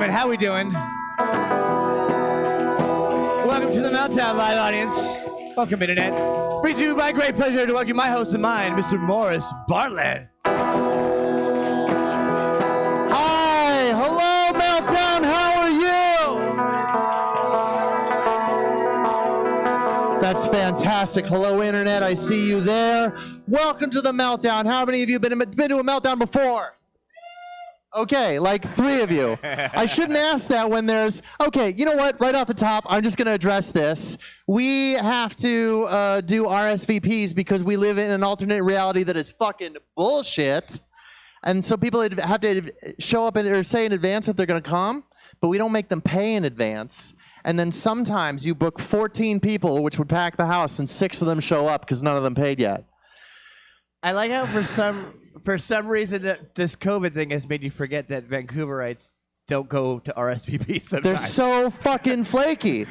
gentlemen, how we doing? Welcome to the Meltdown live audience. Welcome, Internet. Brings you my great pleasure to welcome my host and mine, Mr. Morris Bartlett. Hi, hello, Meltdown, how are you? That's fantastic. Hello, Internet, I see you there. Welcome to the Meltdown. How many of you have been to a Meltdown before? Okay, like 3 of you. I shouldn't ask that when there's... Okay, you know what? Right off the top, I'm just going to address this. We have to do RSVPs because we live in an alternate reality that is fucking bullshit. And so people have to show up or say in advance if they're going to come, but we don't make them pay in advance. And then sometimes you book 14 people, which would pack the house, and 6 of them show up because none of them paid yet. I like how for some reason that this COVID thing has made you forget that Vancouverites don't go to RSVP sometimes. They're so fucking flaky.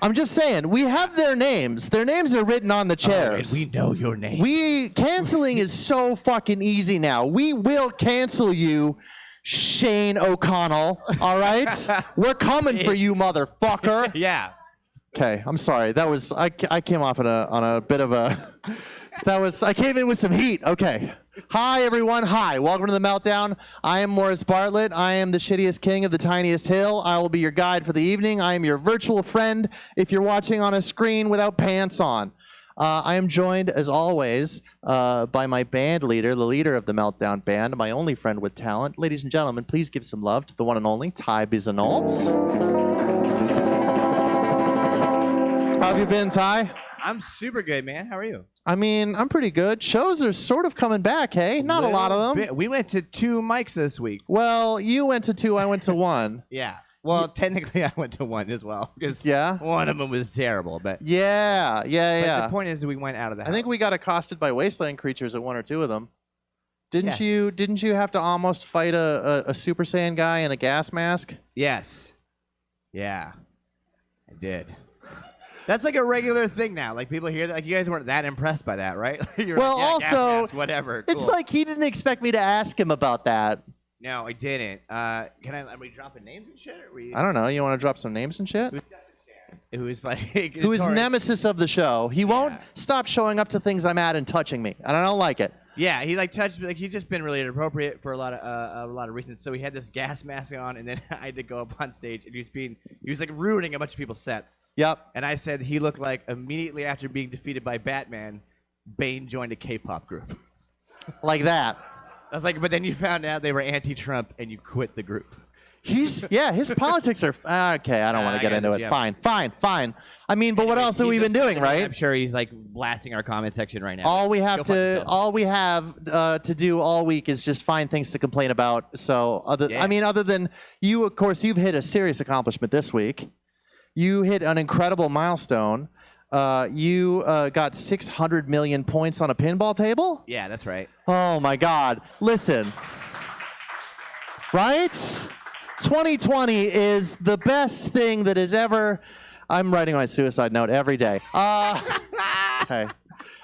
I'm just saying, we have their names. Their names are written on the chairs. We know your name. Canceling is so fucking easy now. We will cancel you, Shane O'Connell, all right? We're coming for you, motherfucker. Yeah. Okay, I'm sorry. That was, I came off on a bit of a... I came in with some heat. Okay. Hi, everyone. Hi. Welcome to the Meltdown. I am Morris Bartlett. I am the shittiest king of the tiniest hill. I will be your guide for the evening. I am your virtual friend if you're watching on a screen without pants on. I am joined, as always, by my band leader, the leader of the Meltdown band, my only friend with talent. Ladies and gentlemen, please give some love to the one and only Ty Bizanoltz. How have you been, Ty? I'm super good, man. How are you? I mean, I'm pretty good. Shows are sort of coming back, hey? Not a lot of them. We went to 2 mics this week. Well, you went to 2, I went to 1. Yeah. Well, technically, I went to 1 as well because one of them was terrible. But yeah. But the point is, we went out of the house. I think we got accosted by wasteland creatures at 1 or 2 of them. Didn't you have to almost fight a Super Saiyan guy in a gas mask? Yes. Yeah, I did. That's like a regular thing now. Like people hear that. Like you guys weren't that impressed by that, right? You're well, like, also, gas mask, whatever. It's cool. like he didn't expect me to ask him about that. No, I didn't. Are we dropping names and shit? I don't know. You want to drop some names and shit? Who's like... Who is nemesis of the show. He won't stop showing up to things I'm at and touching me. And I don't like it. Yeah, he like touched me. Like he's just been really inappropriate for a lot of reasons. So he had this gas mask on, and then I had to go up on stage, and he was like ruining a bunch of people's sets. Yep. And I said he looked like immediately after being defeated by Batman, Bane joined a K-pop group. Like that. I was like, but then you found out they were anti-Trump, and you quit the group. His politics are okay. I don't want to get into it. Yeah. Fine. I mean, but what else have we been doing, right? I'm sure he's like blasting our comment section right now. All we have to do all week is just find things to complain about. So other than you, of course, you've hit a serious accomplishment this week. You hit an incredible milestone. You got 600 million points on a pinball table. Yeah, that's right. Oh my God! Listen, right? 2020 is the best thing that has ever... I'm writing my suicide note every day. Okay.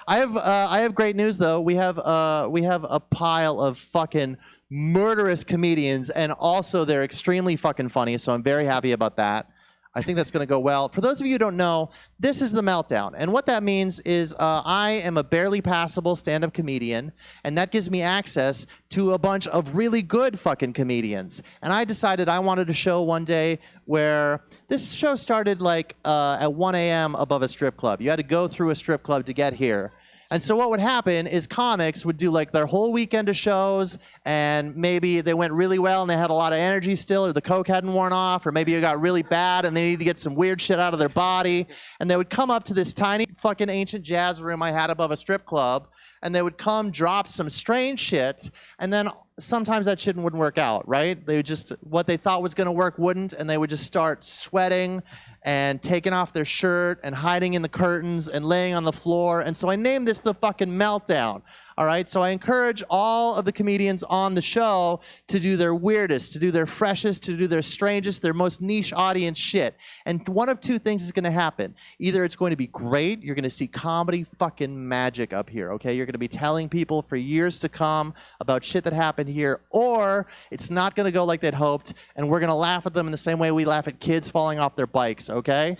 I have great news, though. We have a pile of fucking murderous comedians, and also they're extremely fucking funny, so I'm very happy about that. I think that's going to go well. For those of you who don't know, this is the Meltdown. And what that means is I am a barely passable stand-up comedian, and that gives me access to a bunch of really good fucking comedians. And I decided I wanted a show one day where this show started like at 1 a.m. above a strip club. You had to go through a strip club to get here. And so what would happen is comics would do like their whole weekend of shows, and maybe they went really well and they had a lot of energy still, or the coke hadn't worn off, or maybe it got really bad and they needed to get some weird shit out of their body. And they would come up to this tiny fucking ancient jazz room I had above a strip club, and they would come drop some strange shit, and then sometimes that shit wouldn't work out, right? They would just, what they thought was gonna work wouldn't, and they would just start sweating and taking off their shirt and hiding in the curtains and laying on the floor. And so I named this the fucking Meltdown. All right, so I encourage all of the comedians on the show to do their weirdest, to do their freshest, to do their strangest, their most niche audience shit. And one of two things is going to happen. Either it's going to be great, you're going to see comedy fucking magic up here, okay? You're going to be telling people for years to come about shit that happened here, or it's not going to go like they'd hoped, and we're going to laugh at them in the same way we laugh at kids falling off their bikes, okay?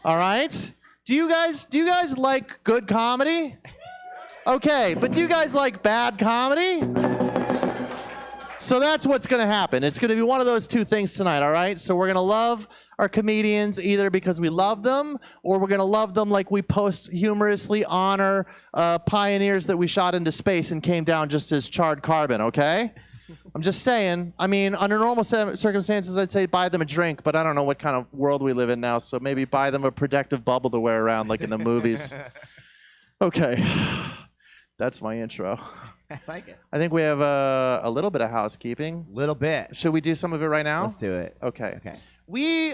All right? Do you guys like good comedy? Okay, but do you guys like bad comedy? So that's what's going to happen. It's going to be one of those two things tonight, all right? So we're going to love our comedians either because we love them, or we're going to love them like we posthumously honor pioneers that we shot into space and came down just as charred carbon, okay? I'm just saying. I mean, under normal circumstances, I'd say buy them a drink, but I don't know what kind of world we live in now, so maybe buy them a protective bubble to wear around like in the movies. Okay. That's my intro. I like it. I think we have a little bit of housekeeping. Little bit. Should we do some of it right now? Let's do it. Okay. Okay. We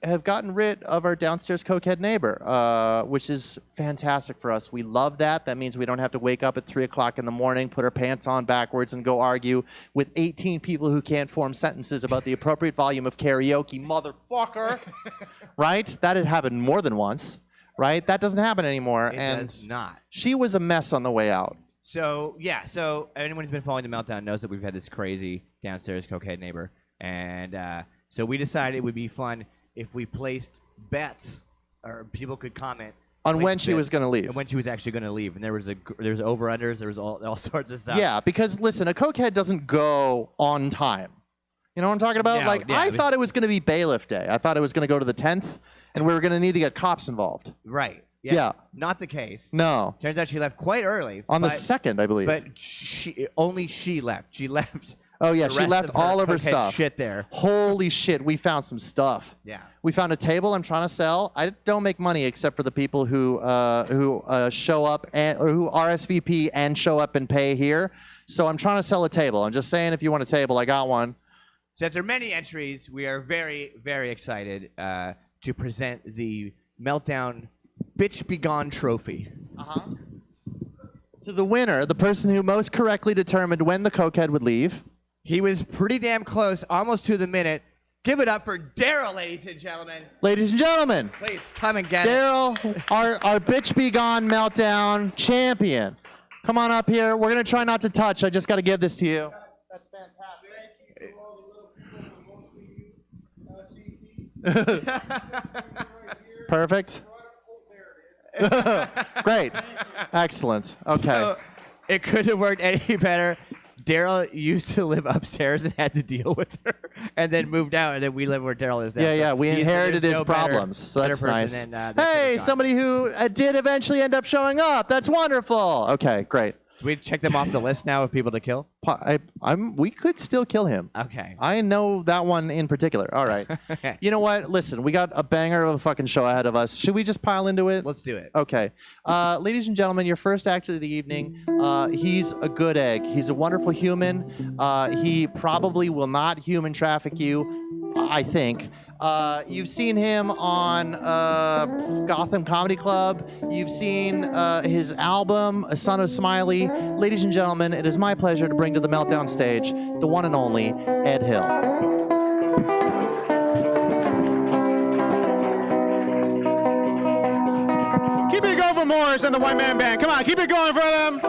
have gotten rid of our downstairs cokehead neighbor, which is fantastic for us. We love that. That means we don't have to wake up at 3 o'clock in the morning, put our pants on backwards, and go argue with 18 people who can't form sentences about the appropriate volume of karaoke, motherfucker. Right? That had happened more than once. Right? That doesn't happen anymore. It does not. She was a mess on the way out. So, yeah. So, anyone who's been following the Meltdown knows that we've had this crazy downstairs cokehead neighbor. And so we decided it would be fun if we placed bets, or people could comment. On when she was going to leave. And when she was actually going to leave. And there was over-unders. There was all sorts of stuff. Yeah, because, listen, a cokehead doesn't go on time. You know what I'm talking about? No, yeah, I thought it was going to be bailiff day. I thought it was going to go to the 10th. And we were going to need to get cops involved. Right. Yeah. Not the case. No. Turns out she left quite early. On the 2nd, I believe. But only she left. She left. Oh, yeah. She left all of her cokehead stuff. Shit there. Holy shit. We found some stuff. Yeah. We found a table I'm trying to sell. I don't make money except for the people who show up or who RSVP and show up and pay here. So I'm trying to sell a table. I'm just saying, if you want a table, I got one. So after many entries, we are very, very excited to present the Meltdown Bitch Be Gone trophy. To the winner, the person who most correctly determined when the cokehead would leave. He was pretty damn close, almost to the minute. Give it up for Daryl, ladies and gentlemen. Ladies and gentlemen, Please come and get it. Daryl, our Bitch Be Gone Meltdown champion. Come on up here. We're going to try not to touch. I just got to give this to you. That's fantastic. Perfect. Great. Excellent. Okay. So, it couldn't have worked any better. Daryl used to live upstairs and had to deal with her, and then moved out, and then we live where Daryl is now. Yeah, we There's inherited his no problems, so that's better nice. person than, Hey, somebody who did eventually end up showing up. That's wonderful. Okay, great. Do we check them off the list now of people to kill? We could still kill him. Okay. I know that one in particular. All right. Okay. You know what? Listen, we got a banger of a fucking show ahead of us. Should we just pile into it? Let's do it. Okay. Ladies and gentlemen, your first act of the evening, he's a good egg. He's a wonderful human. He probably will not human traffic you, I think. You've seen him on Gotham Comedy Club. You've seen his album, A Son of Smiley. Ladies and gentlemen, it is my pleasure to bring to the Meltdown stage the one and only Ed Hill. Keep it going for Morris and the White Man Band. Come on, keep it going for them.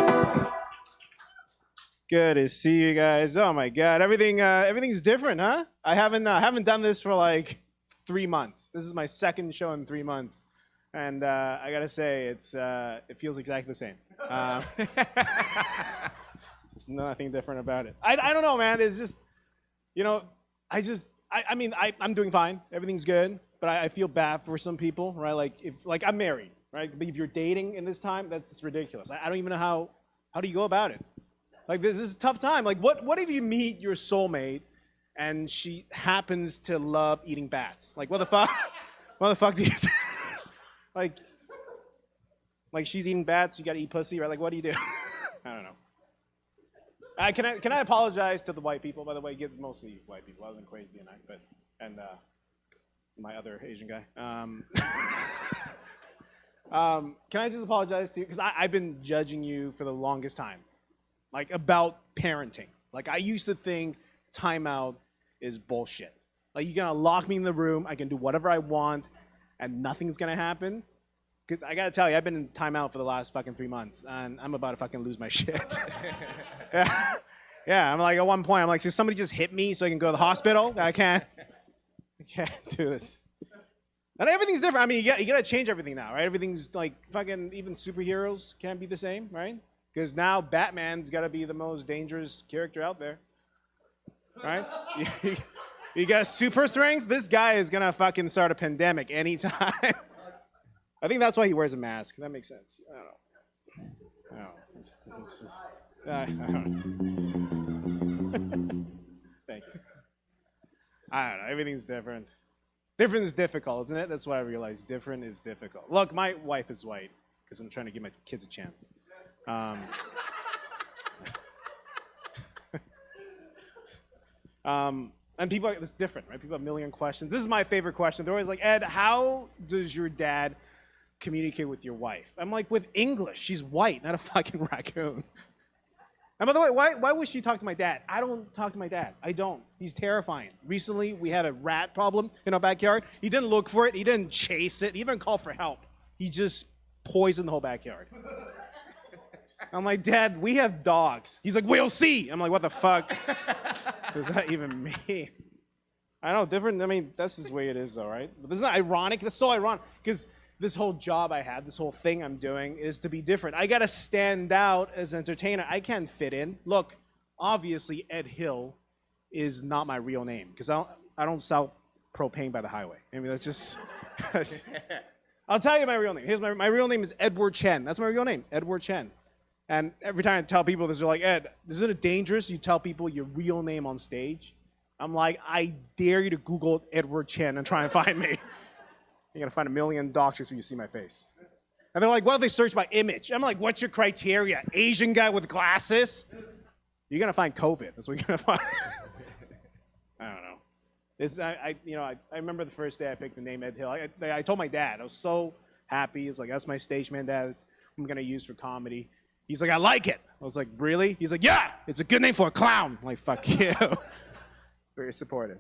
Good to see you guys. Oh my God, everything's different, huh? I haven't done this for like 3 months. This is my second show in 3 months, and I gotta say it feels exactly the same. There's nothing different about it. I don't know, man. It's just, I'm doing fine. Everything's good, but I feel bad for some people, right? Like I'm married, right? But if you're dating in this time, that's ridiculous. I don't even know how do you go about it. Like, this is a tough time. Like, what if you meet your soulmate and she happens to love eating bats? Like, what the fuck? What the fuck do you do? Like she's eating bats, you gotta eat pussy, right? Like, what do you do? I don't know. Can I apologize to the white people? By the way, it's mostly white people. I wasn't crazy tonight, my other Asian guy. Can I just apologize to you? Because I've been judging you for the longest time, like about parenting. Like I used to think timeout is bullshit. Like you're gonna lock me in the room, I can do whatever I want, and nothing's gonna happen. Because I gotta tell you, I've been in timeout for the last fucking 3 months, and I'm about to fucking lose my shit. Yeah, I'm like at one point, I'm like, so somebody just hit me so I can go to the hospital? I can't do this. And everything's different. I mean, you gotta change everything now, right? Everything's like fucking, even superheroes can't be the same, right? Because now Batman's gotta be the most dangerous character out there, right? You got super strength, this guy is gonna fucking start a pandemic anytime. I think that's why he wears a mask. That makes sense. I don't know. I don't know. Thank you. I don't know. Everything's different. Different is difficult, isn't it? That's what I realized. Different is difficult. Look, my wife is white because I'm trying to give my kids a chance. And people, it's different, right? People have a million questions. This is my favorite question. They're always like, Ed, how does your dad communicate with your wife? I'm like, with English. She's white, not a fucking raccoon. And by the way, why would she talk to my dad? I don't talk to my dad. I don't. He's terrifying. Recently, we had a rat problem in our backyard. He didn't look for it. He didn't chase it. He didn't call for help. He just poisoned the whole backyard. I'm like, Dad, we have dogs. He's like, we'll see. I'm like, what the fuck does that even mean? I know, different. I mean, that's just the way it is, though, right? But this is ironic. That's so ironic because this whole job I had, this whole thing I'm doing is to be different. I got to stand out as an entertainer. I can't fit in. Look, obviously, Ed Hill is not my real name because I don't sell propane by the highway. I mean, that's just... I'll tell you my real name. Here's my real name is Edward Chen. That's my real name, Edward Chen. And every time I tell people this, they're like, Ed, isn't it dangerous you tell people your real name on stage? I'm like, I dare you to Google Edward Chen and try and find me. You're going to find a million doxxes when you see my face. And they're like, what if they search by image? I'm like, what's your criteria? Asian guy with glasses? You're going to find COVID. That's what you're going to find. I don't know. I remember the first day I picked the name Ed Hill. I told my dad. I was so happy. It's like, that's my stage man, Dad. I'm going to use for comedy. He's like, I like it. I was like, really? He's like, yeah, it's a good name for a clown. I'm like, fuck you. Very supportive.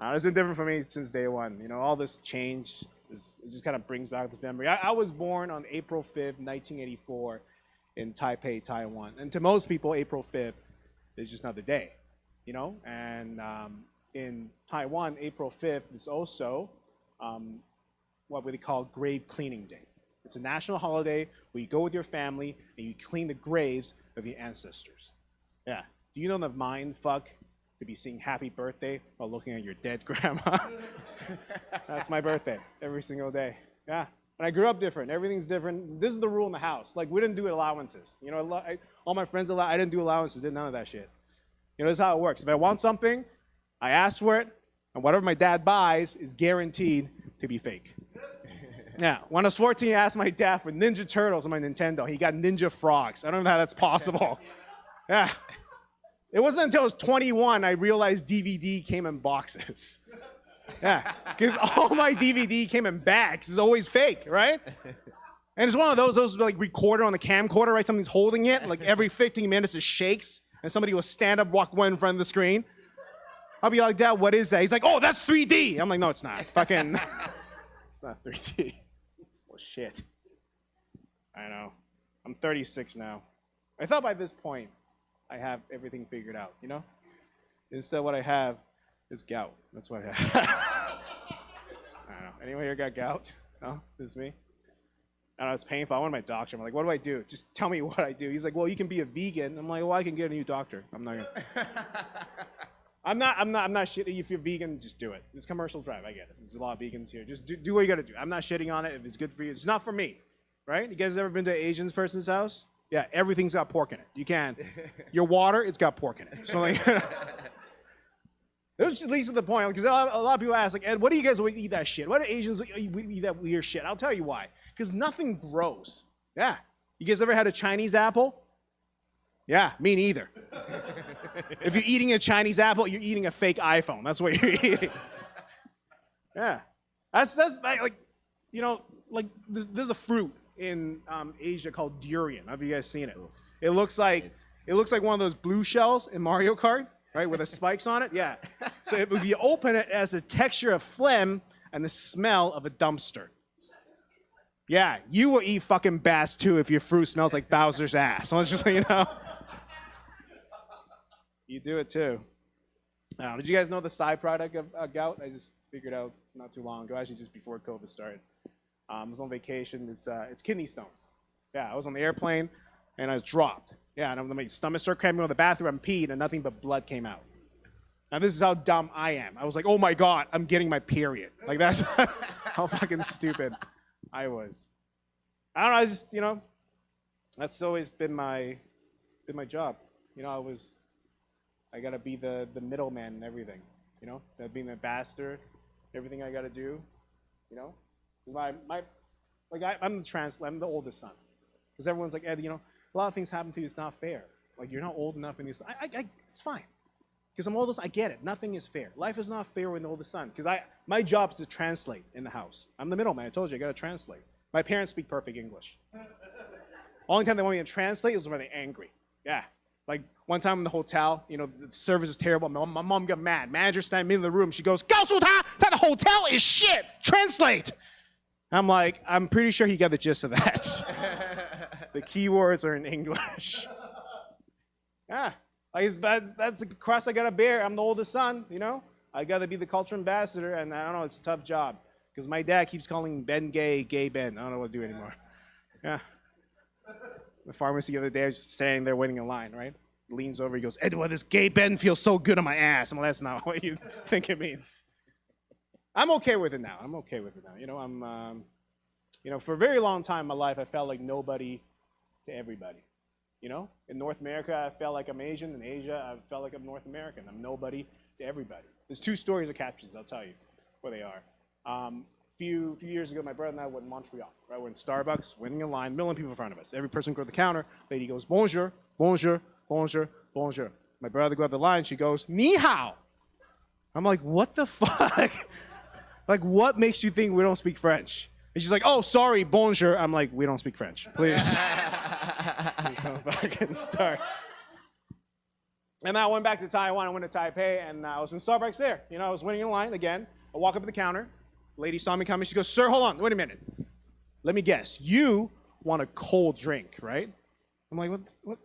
It's been different for me since day one. You know, all this change, it just kind of brings back this memory. I was born on April 5th, 1984 in Taipei, Taiwan. And to most people, April 5th is just another day, you know? And in Taiwan, April 5th is also what we call grave cleaning day. It's a national holiday where you go with your family and you clean the graves of your ancestors. Yeah. Do you know the mind fuck to be singing happy birthday while looking at your dead grandma? That's my birthday every single day. Yeah. And I grew up different. Everything's different. This is the rule in the house. Like, we didn't do allowances. You know, all my friends I didn't do allowances, did none of that shit. You know, this is how it works. If I want something, I ask for it, and whatever my dad buys is guaranteed to be fake. Yeah, when I was 14, I asked my dad for Ninja Turtles on my Nintendo. He got Ninja Frogs. I don't know how that's possible. Yeah. It wasn't until I was 21 I realized DVD came in boxes. Yeah, because all my DVD came in bags. It's always fake, right? And it's one of those like recorder on the camcorder, right? Something's holding it. Like every 15 minutes it shakes, and somebody will stand up, walk one in front of the screen. I'll be like, Dad, what is that? He's like, oh, that's 3D. I'm like, no, it's not. Fucking, it's not 3D. Well, shit. I know. I'm 36 now. I thought by this point I have everything figured out, you know? Instead, what I have is gout. That's what I have. I don't know. Anyone here got gout? No? Just me? I don't know, it's painful. I went to my doctor. I'm like, what do I do? Just tell me what I do. He's like, well, you can be a vegan. I'm like, well, I can get a new doctor. I'm not gonna. I'm not shitting. If you're vegan, just do it. It's commercial drive. I get it. There's a lot of vegans here. Just do what you gotta do. I'm not shitting on it. If it's good for you, it's not for me, right? You guys ever been to an Asian person's house? Yeah, everything's got pork in it. You can. Your water, it's got pork in it. So like, it was at least at the point, because a lot of people ask, like, Ed, what do you guys eat that shit? Why do Asians eat that weird shit? I'll tell you why. Because nothing grows. Yeah. You guys ever had a Chinese apple? Yeah, me neither. If you're eating a Chinese apple, you're eating a fake iPhone. That's what you're eating. Yeah, that's like you know, like there's a fruit in Asia called durian. Have you guys seen it? It looks like one of those blue shells in Mario Kart, right, with the spikes on it. Yeah. So if you open it, it has the texture of phlegm and the smell of a dumpster. Yeah, you will eat fucking bass too if your fruit smells like Bowser's ass. So it's just like, you know, you do it too. Did you guys know the side product of gout? I just figured out not too long ago, actually just before COVID started. I was on vacation. It's kidney stones. Yeah, I was on the airplane and I was dropped. Yeah, and my stomach started cramping on the bathroom. I peed and nothing but blood came out. Now this is how dumb I am. I was like, oh my God, I'm getting my period. Like that's how fucking stupid I was. I don't know, I just, you know, that's always been my job. You know, I gotta be the middleman in everything. You know, being the ambassador, everything I gotta do. You know, I'm the oldest son. Because everyone's like, Ed, you know, a lot of things happen to you. It's not fair. Like you're not old enough, and it's fine. Because I'm oldest, I get it. Nothing is fair. Life is not fair when the oldest son. Because my job is to translate in the house. I'm the middleman. I told you, I gotta translate. My parents speak perfect English. Only time they want me to translate is when they're angry. Yeah. Like one time in the hotel, you know, the service is terrible. My mom got mad. Manager standing in the room. She goes, 告诉他, that the hotel is shit. Translate. I'm like, I'm pretty sure he got the gist of that. The keywords are in English. Yeah. Like that's the cross I gotta bear. I'm the oldest son, you know? I gotta be the cultural ambassador, and I don't know, it's a tough job. Because my dad keeps calling Ben gay Ben. I don't know what to do anymore. Yeah. The pharmacy the other day, I was just standing there waiting in line, right? Leans over, he goes, Edward, this gay Ben feels so good on my ass. I'm like, that's not what you think it means. I'm okay with it now. You know, you know, for a very long time in my life, I felt like nobody to everybody. You know, in North America, I felt like I'm Asian. In Asia, I felt like I'm North American. I'm nobody to everybody. There's two stories of captures, I'll tell you where they are. Few years ago, my brother and I went in Montreal. Right, we're in Starbucks, waiting in line, million people in front of us. Every person go to the counter. Lady goes, bonjour, bonjour, bonjour, bonjour. My brother go up the line. She goes, ni hao. I'm like, what the fuck? Like, what makes you think we don't speak French? And she's like, oh, sorry, bonjour. I'm like, we don't speak French. Please. Please don't fucking start. And then I went back to Taiwan. I went to Taipei, and I was in Starbucks there. You know, I was waiting in line again. I walk up to the counter. Lady saw me coming. She goes, sir, hold on. Wait a minute. Let me guess. You want a cold drink, right? I'm like, what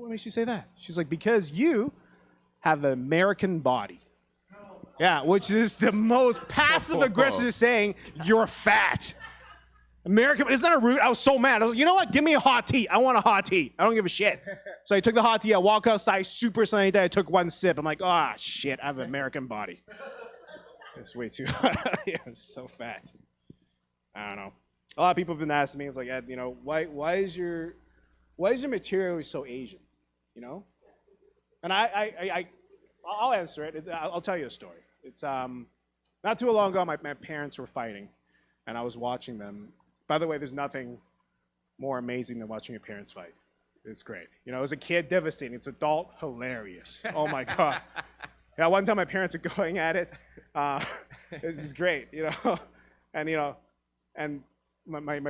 makes you say that? She's like, because you have an American body. Yeah, which is the most passive-aggressive saying, you're fat. American, isn't that rude? I was so mad. I was like, you know what? Give me a hot tea. I want a hot tea. I don't give a shit. So I took the hot tea. I walk outside, super sunny day. I took one sip. I'm like, ah, shit, I have an American body. It's way too hot. Yeah, it's so fat. I don't know. A lot of people have been asking me, it's like, Ed, you know, why is your material so Asian? You know? And I'll answer it. I'll tell you a story. It's not too long ago, my parents were fighting, and I was watching them. By the way, there's nothing more amazing than watching your parents fight. It's great. You know, as a kid, devastating. It's adult, hilarious. Oh my God. Yeah, one time my parents were going at it. It was just great, you know, and my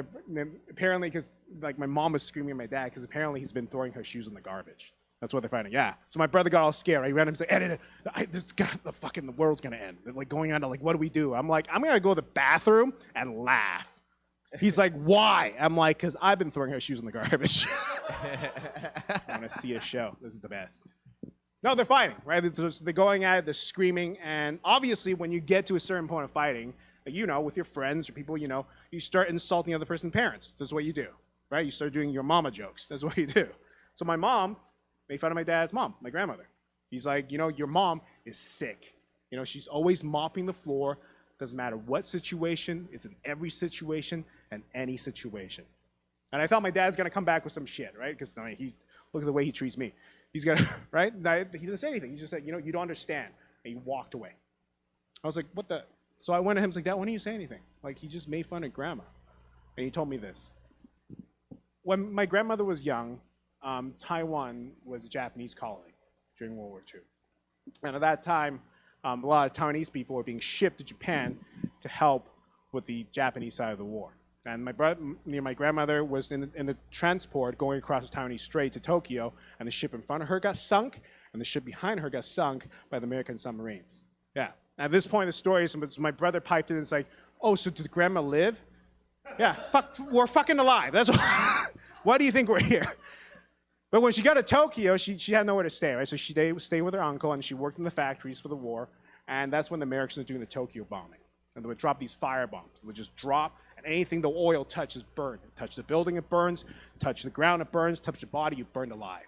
apparently because like my mom was screaming at my dad because apparently he's been throwing her shoes in the garbage. That's what they're fighting. Yeah. So my brother got all scared. He ran him and said, Ed, the world's gonna end. They're like going on to like, what do we do? I'm like, I'm gonna go to the bathroom and laugh. He's like, why? I'm like, because I've been throwing her shoes in the garbage. I want to see a show. This is the best. No, they're fighting, right? They're going at it, they're screaming, and obviously when you get to a certain point of fighting, you know, with your friends or people, you know, you start insulting the other person's parents. That's what you do, right? You start doing your mama jokes. That's what you do. So my mom made fun of my dad's mom, my grandmother. He's like, you know, your mom is sick. You know, she's always mopping the floor. Doesn't matter what situation. It's in every situation and any situation. And I thought my dad's going to come back with some shit, right? Because I mean, look at the way he treats me. He's going to, right? He didn't say anything. He just said, you know, you don't understand. And he walked away. I was like, what the? So I went to him and was like, Dad, why didn't you say anything? Like, he just made fun of Grandma. And he told me this. When my grandmother was young, Taiwan was a Japanese colony during World War II. And at that time, a lot of Taiwanese people were being shipped to Japan to help with the Japanese side of the war. And my grandmother was in the transport going across the Taiwanese Strait to Tokyo, and the ship in front of her got sunk, and the ship behind her got sunk by the American submarines. Yeah. At this point in the story, so my brother piped in and it's like, oh, so did grandma live? Yeah, we're fucking alive. That's why do you think we're here? But when she got to Tokyo, she had nowhere to stay, right? So she stayed with her uncle, and she worked in the factories for the war, and that's when the Americans were doing the Tokyo bombing. And they would drop these fire bombs. They would just drop, and anything the oil touches burned. Touch the building, it burns. Touch the ground, it burns. Touch the body, you burned alive.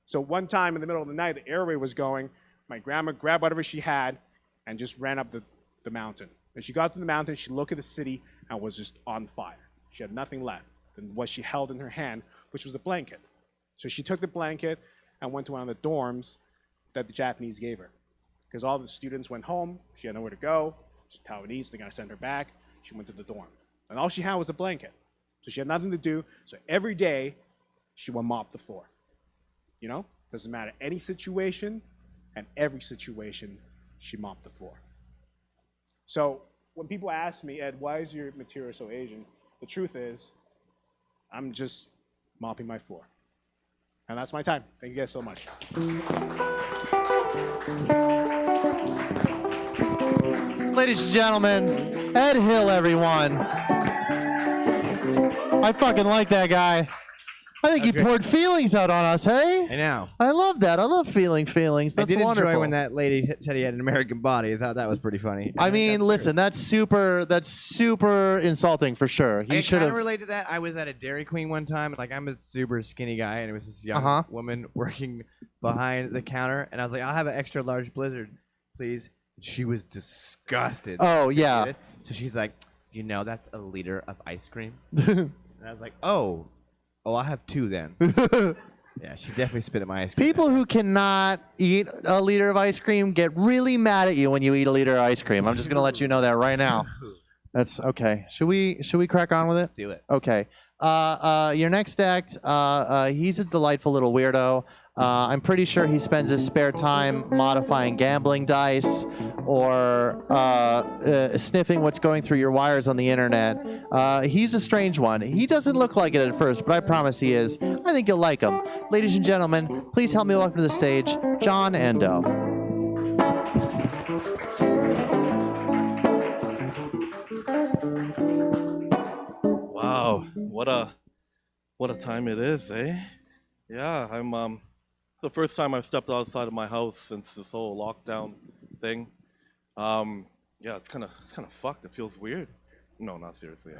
So one time in the middle of the night, the air raid was going. My grandma grabbed whatever she had and just ran up the mountain. And she got to the mountain, she looked at the city, and was just on fire. She had nothing left than what she held in her hand, which was a blanket. So she took the blanket and went to one of the dorms that the Japanese gave her. Because all the students went home, she had nowhere to go. She's Taiwanese, they're gonna send her back. She went to the dorm. And all she had was a blanket. So she had nothing to do, so every day, she would mop the floor. You know, doesn't matter any situation, and every situation, she mopped the floor. So when people ask me, Ed, why is your material so Asian? The truth is, I'm just mopping my floor. And that's my time. Thank you guys so much. Ladies and gentlemen, Ed Hill, everyone. I fucking like that guy. I think he poured feelings out on us, hey? I know. I love that. I love feelings. That's I did wonderful. enjoy when that lady said he had an American body. I thought that was pretty funny. I mean, listen, that's super insulting for sure. He I should kind of have. relate to that. I was at a Dairy Queen one time, and like I'm a super skinny guy, and it was this young woman working behind the counter, and I was like, I'll have an extra large Blizzard, please. She was disgusted. Oh, yeah. So she's like, you know, that's a liter of ice cream. And I was like, oh, I'll have two then. Yeah, she definitely spit at my ice cream. People who cannot eat a liter of ice cream get really mad at you when you eat a liter of ice cream. I'm just gonna let you know that right now. That's okay. Should we crack on with it? Let's do it. Okay. Your next act, he's a delightful little weirdo. I'm pretty sure he spends his spare time modifying gambling dice or sniffing what's going through your wires on the internet. He's a strange one. He doesn't look like it at first, but I promise he is. I think you'll like him. Ladies and gentlemen, please help me welcome to the stage, Jon Endo. Wow, what a time it is, eh? Yeah, I'm the first time I've stepped outside of my house since this whole lockdown thing. Yeah, it's kind of fucked. It feels weird. No, not seriously.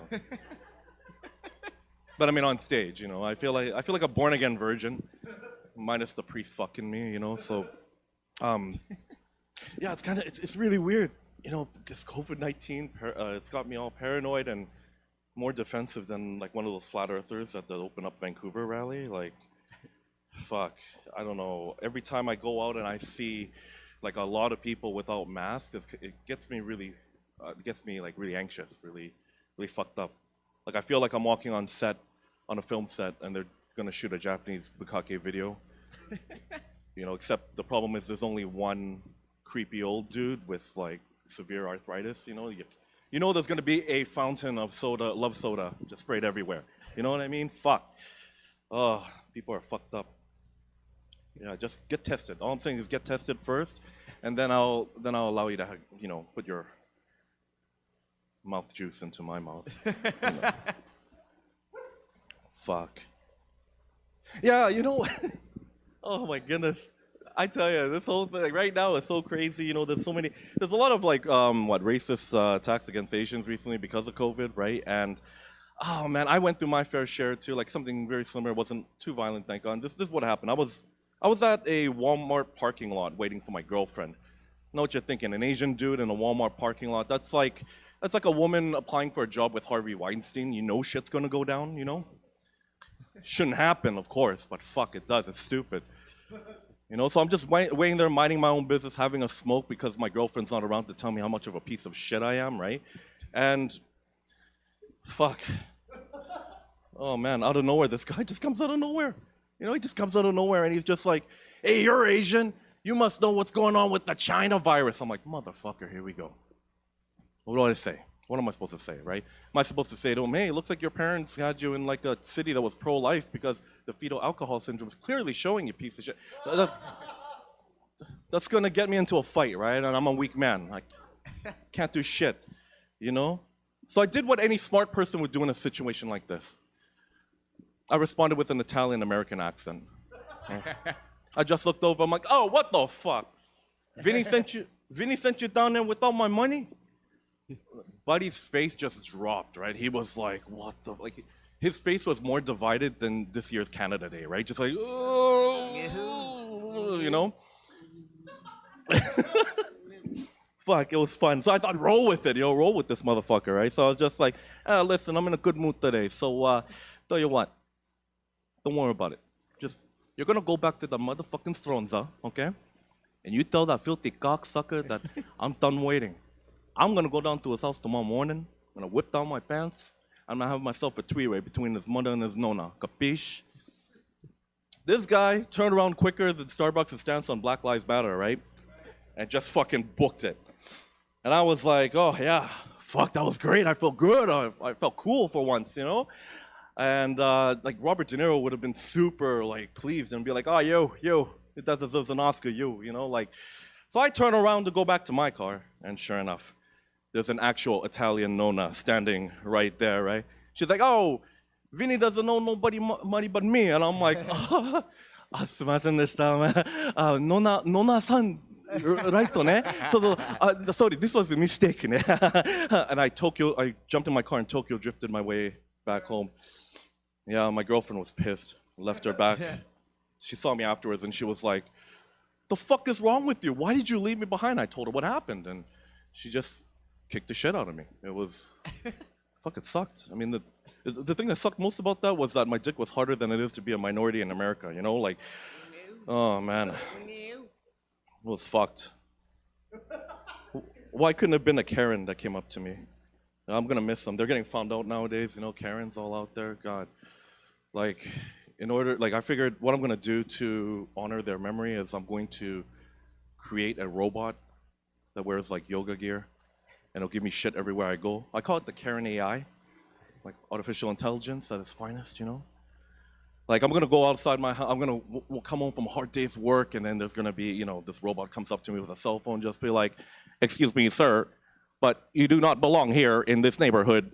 But I mean, on stage, you know, I feel like a born again virgin, minus the priest fucking me, you know. So, yeah, it's really weird, you know, because COVID-19, it's got me all paranoid and more defensive than like one of those flat earthers at the Open Up Vancouver rally. Like, fuck, I don't know. Every time I go out and I see like a lot of people without masks, it gets me really, like really anxious, really fucked up. Like I feel like I'm walking on a film set, and they're gonna shoot a Japanese bukkake video. You know, except the problem is there's only one creepy old dude with like severe arthritis. You know, there's gonna be a fountain of soda, love soda, just sprayed everywhere. You know what I mean? Fuck. Oh, people are fucked up. Yeah, just get tested. All I'm saying is get tested first, and then I'll allow you to, you know, put your mouth juice into my mouth. You know. Fuck. Yeah, you know. Oh my goodness. I tell you, this whole thing right now is so crazy. You know, there's a lot of like, racist attacks against Asians recently because of COVID, right? And oh man, I went through my fair share too. Like something very similar, wasn't too violent, thank God. This is what happened. I was at a Walmart parking lot waiting for my girlfriend. Know what you're thinking? An Asian dude in a Walmart parking lot. That's like a woman applying for a job with Harvey Weinstein. You know shit's gonna go down. You know. Shouldn't happen, of course, but fuck, it does. It's stupid. You know, so I'm just waiting there, minding my own business, having a smoke because my girlfriend's not around to tell me how much of a piece of shit I am, right? And fuck. Oh man, out of nowhere, this guy just comes out of nowhere. You know, he just comes out of nowhere and he's just like, hey, you're Asian. You must know what's going on with the China virus. I'm like, motherfucker, here we go. What do I say? What am I supposed to say, right? Am I supposed to say to him, hey, it looks like your parents had you in like a city that was pro-life because the fetal alcohol syndrome is clearly showing you, piece of shit. That's gonna get me into a fight, right? And I'm a weak man. I can't do shit, you know? So I did what any smart person would do in a situation like this. I responded with an Italian-American accent. I just looked over, I'm like, oh, what the fuck? Vinny sent you down there with all my money? Buddy's face just dropped, right? He was like, what the, like, his face was more divided than this year's Canada Day, right? Just like, oh, you know? Fuck, it was fun. So I thought, roll with it, roll with this motherfucker, right? So I was just like, listen, I'm in a good mood today. So, tell you what, don't worry about it. Just, you're gonna go back to the motherfucking Stronza, okay? And you tell that filthy cocksucker that I'm done waiting. I'm gonna go down to his house tomorrow morning. I'm gonna whip down my pants. I'm gonna have myself a three-way between his mother and his nonna. Capiche? This guy turned around quicker than Starbucks' stance on Black Lives Matter, right? And just fucking booked it. And I was like, oh yeah, fuck, that was great. I felt good. I felt cool for once, you know? And like Robert De Niro would have been super like pleased and be like, oh, yo, that deserves an Oscar, you know? Like, so I turn around to go back to my car, and sure enough, there's an actual Italian nonna standing right there, right? She's like, oh, Vinny doesn't know nobody money but me. And I'm like, nonna-san, right, ne? So, sorry, this was a mistake, ne? And I jumped in my car and Tokyo drifted my way back home. Yeah, my girlfriend was pissed, left her back. She saw me afterwards and she was like, the fuck is wrong with you? Why did you leave me behind? I told her what happened and she just kicked the shit out of me. It was, fuck, it sucked. I mean, the thing that sucked most about that was that my dick was harder than it is to be a minority in America, you know? Like, oh man, it was fucked. Why couldn't it have been a Karen that came up to me? I'm gonna miss them. They're getting found out nowadays, you know, Karens all out there, God. Like, I figured what I'm gonna do to honor their memory is I'm going to create a robot that wears like yoga gear and it'll give me shit everywhere I go. I call it the Karen AI, like artificial intelligence at its finest, you know? Like I'm gonna go outside my house, we'll come home from a hard day's work and then there's gonna be, you know, this robot comes up to me with a cell phone, just be like, excuse me, sir, but you do not belong here in this neighborhood.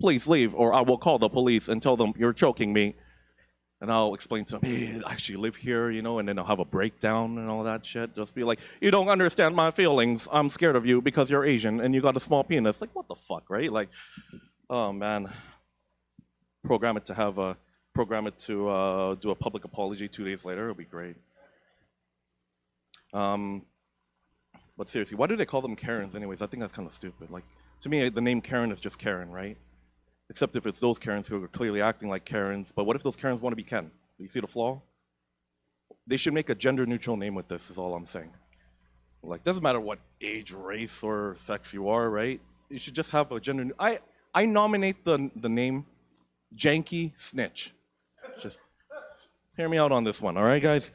Please leave or I will call the police and tell them you're choking me. And I'll explain to them, hey, I actually live here, you know, and then I'll have a breakdown and all that shit. Just be like, you don't understand my feelings. I'm scared of you because you're Asian and you got a small penis. Like, what the fuck, right? Like, oh man. Program it to do a public apology 2 days later. It'll be great. But seriously, why do they call them Karens anyways? I think that's kind of stupid. Like, to me, the name Karen is just Karen, right? Except if it's those Karens who are clearly acting like Karens. But what if those Karens want to be Ken? Do you see the flaw? They should make a gender-neutral name with this, is all I'm saying. Like, doesn't matter what age, race, or sex you are, right? You should just have a gender. I nominate the name Janky Snitch. Just hear me out on this one, all right, guys?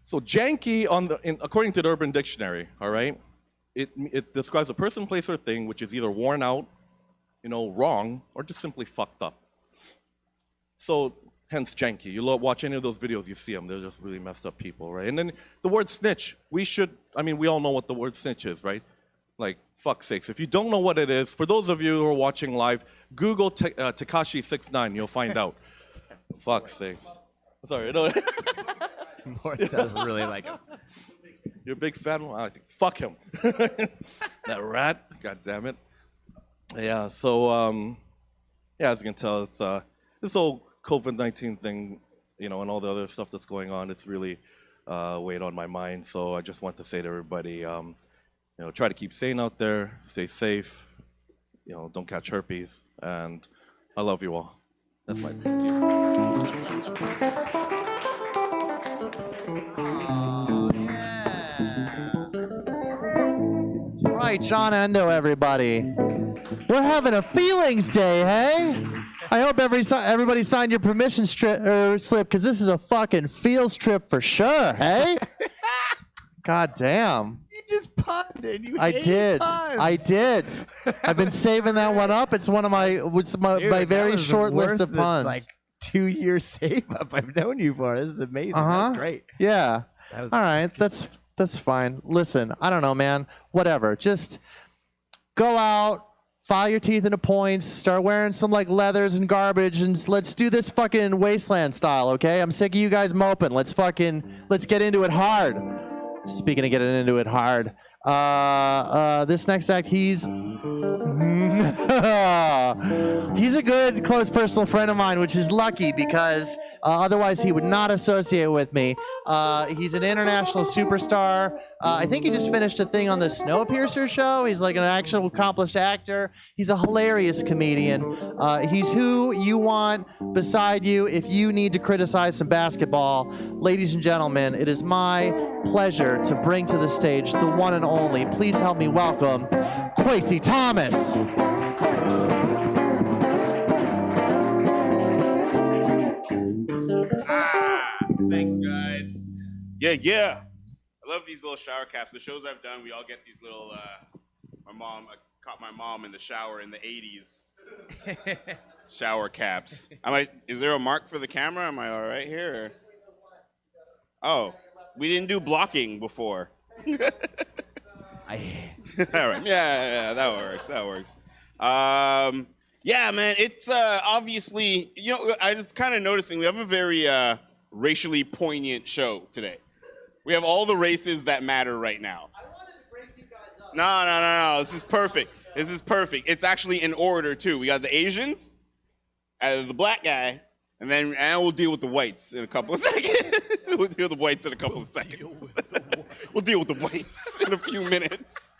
So janky, according to the Urban Dictionary, all right, it describes a person, place, or thing which is either worn out, you know, wrong, or just simply fucked up. So hence janky. You watch any of those videos, you see them. They're just really messed up people, right? And then the word snitch. We all know what the word snitch is, right? Like, fuck's sakes. If you don't know what it is, for those of you who are watching live, Google Tekashi69. You'll find out. Fuck's sakes. Sorry, no. Morris doesn't really like him. You're a big fan? I think, fuck him. That rat. God damn it. Yeah, so, yeah, as you can tell, it's this whole COVID-19 thing, you know, and all the other stuff that's going on, it's really weighed on my mind. So I just want to say to everybody, you know, try to keep sane out there, stay safe, you know, don't catch herpes, and I love you all. That's my thank you. Oh, yeah. That's right, John Endo, everybody. We're having a feelings day, hey? I hope everybody signed your permission slip, because this is a fucking feels trip for sure, hey? God damn. You just pun, dude. You I hate did. puns. I did. I've been saving that one up. It's one of my Dude, my that very was short list worth of the, puns. Like 2-year save up I've known you for. This is amazing. That's great. Yeah. That was All right. That's fine. Listen, I don't know, man. Whatever. Just go out, file your teeth into points, start wearing some like leathers and garbage, and let's do this fucking wasteland style, okay? I'm sick of you guys moping. Let's get into it hard. Speaking of getting into it hard, this next act, he's a good close personal friend of mine, which is lucky because otherwise he would not associate with me. He's an international superstar. I think he just finished a thing on the Snowpiercer show. He's like an actual accomplished actor. He's a hilarious comedian. He's who you want beside you if you need to criticize some basketball. Ladies and gentlemen, it is my pleasure to bring to the stage the one and only. Please help me welcome Kwasi Thomas. Thanks, guys. Yeah. I love these little shower caps. The shows I've done, we all get these little. I caught my mom in the shower in the '80s. Shower caps. Is there a mark for the camera? Am I all right here? Oh, we didn't do blocking before. All right. Yeah, that works. Yeah, man, it's obviously, I was kind of noticing we have a very racially poignant show today. We have all the races that matter right now. I wanted to break you guys up. No. This is perfect. It's actually in order, too. We got the Asians, the black guy, and we'll deal with the whites in a couple of seconds. We'll deal with the whites in a couple of seconds. We'll deal with the whites in a few minutes.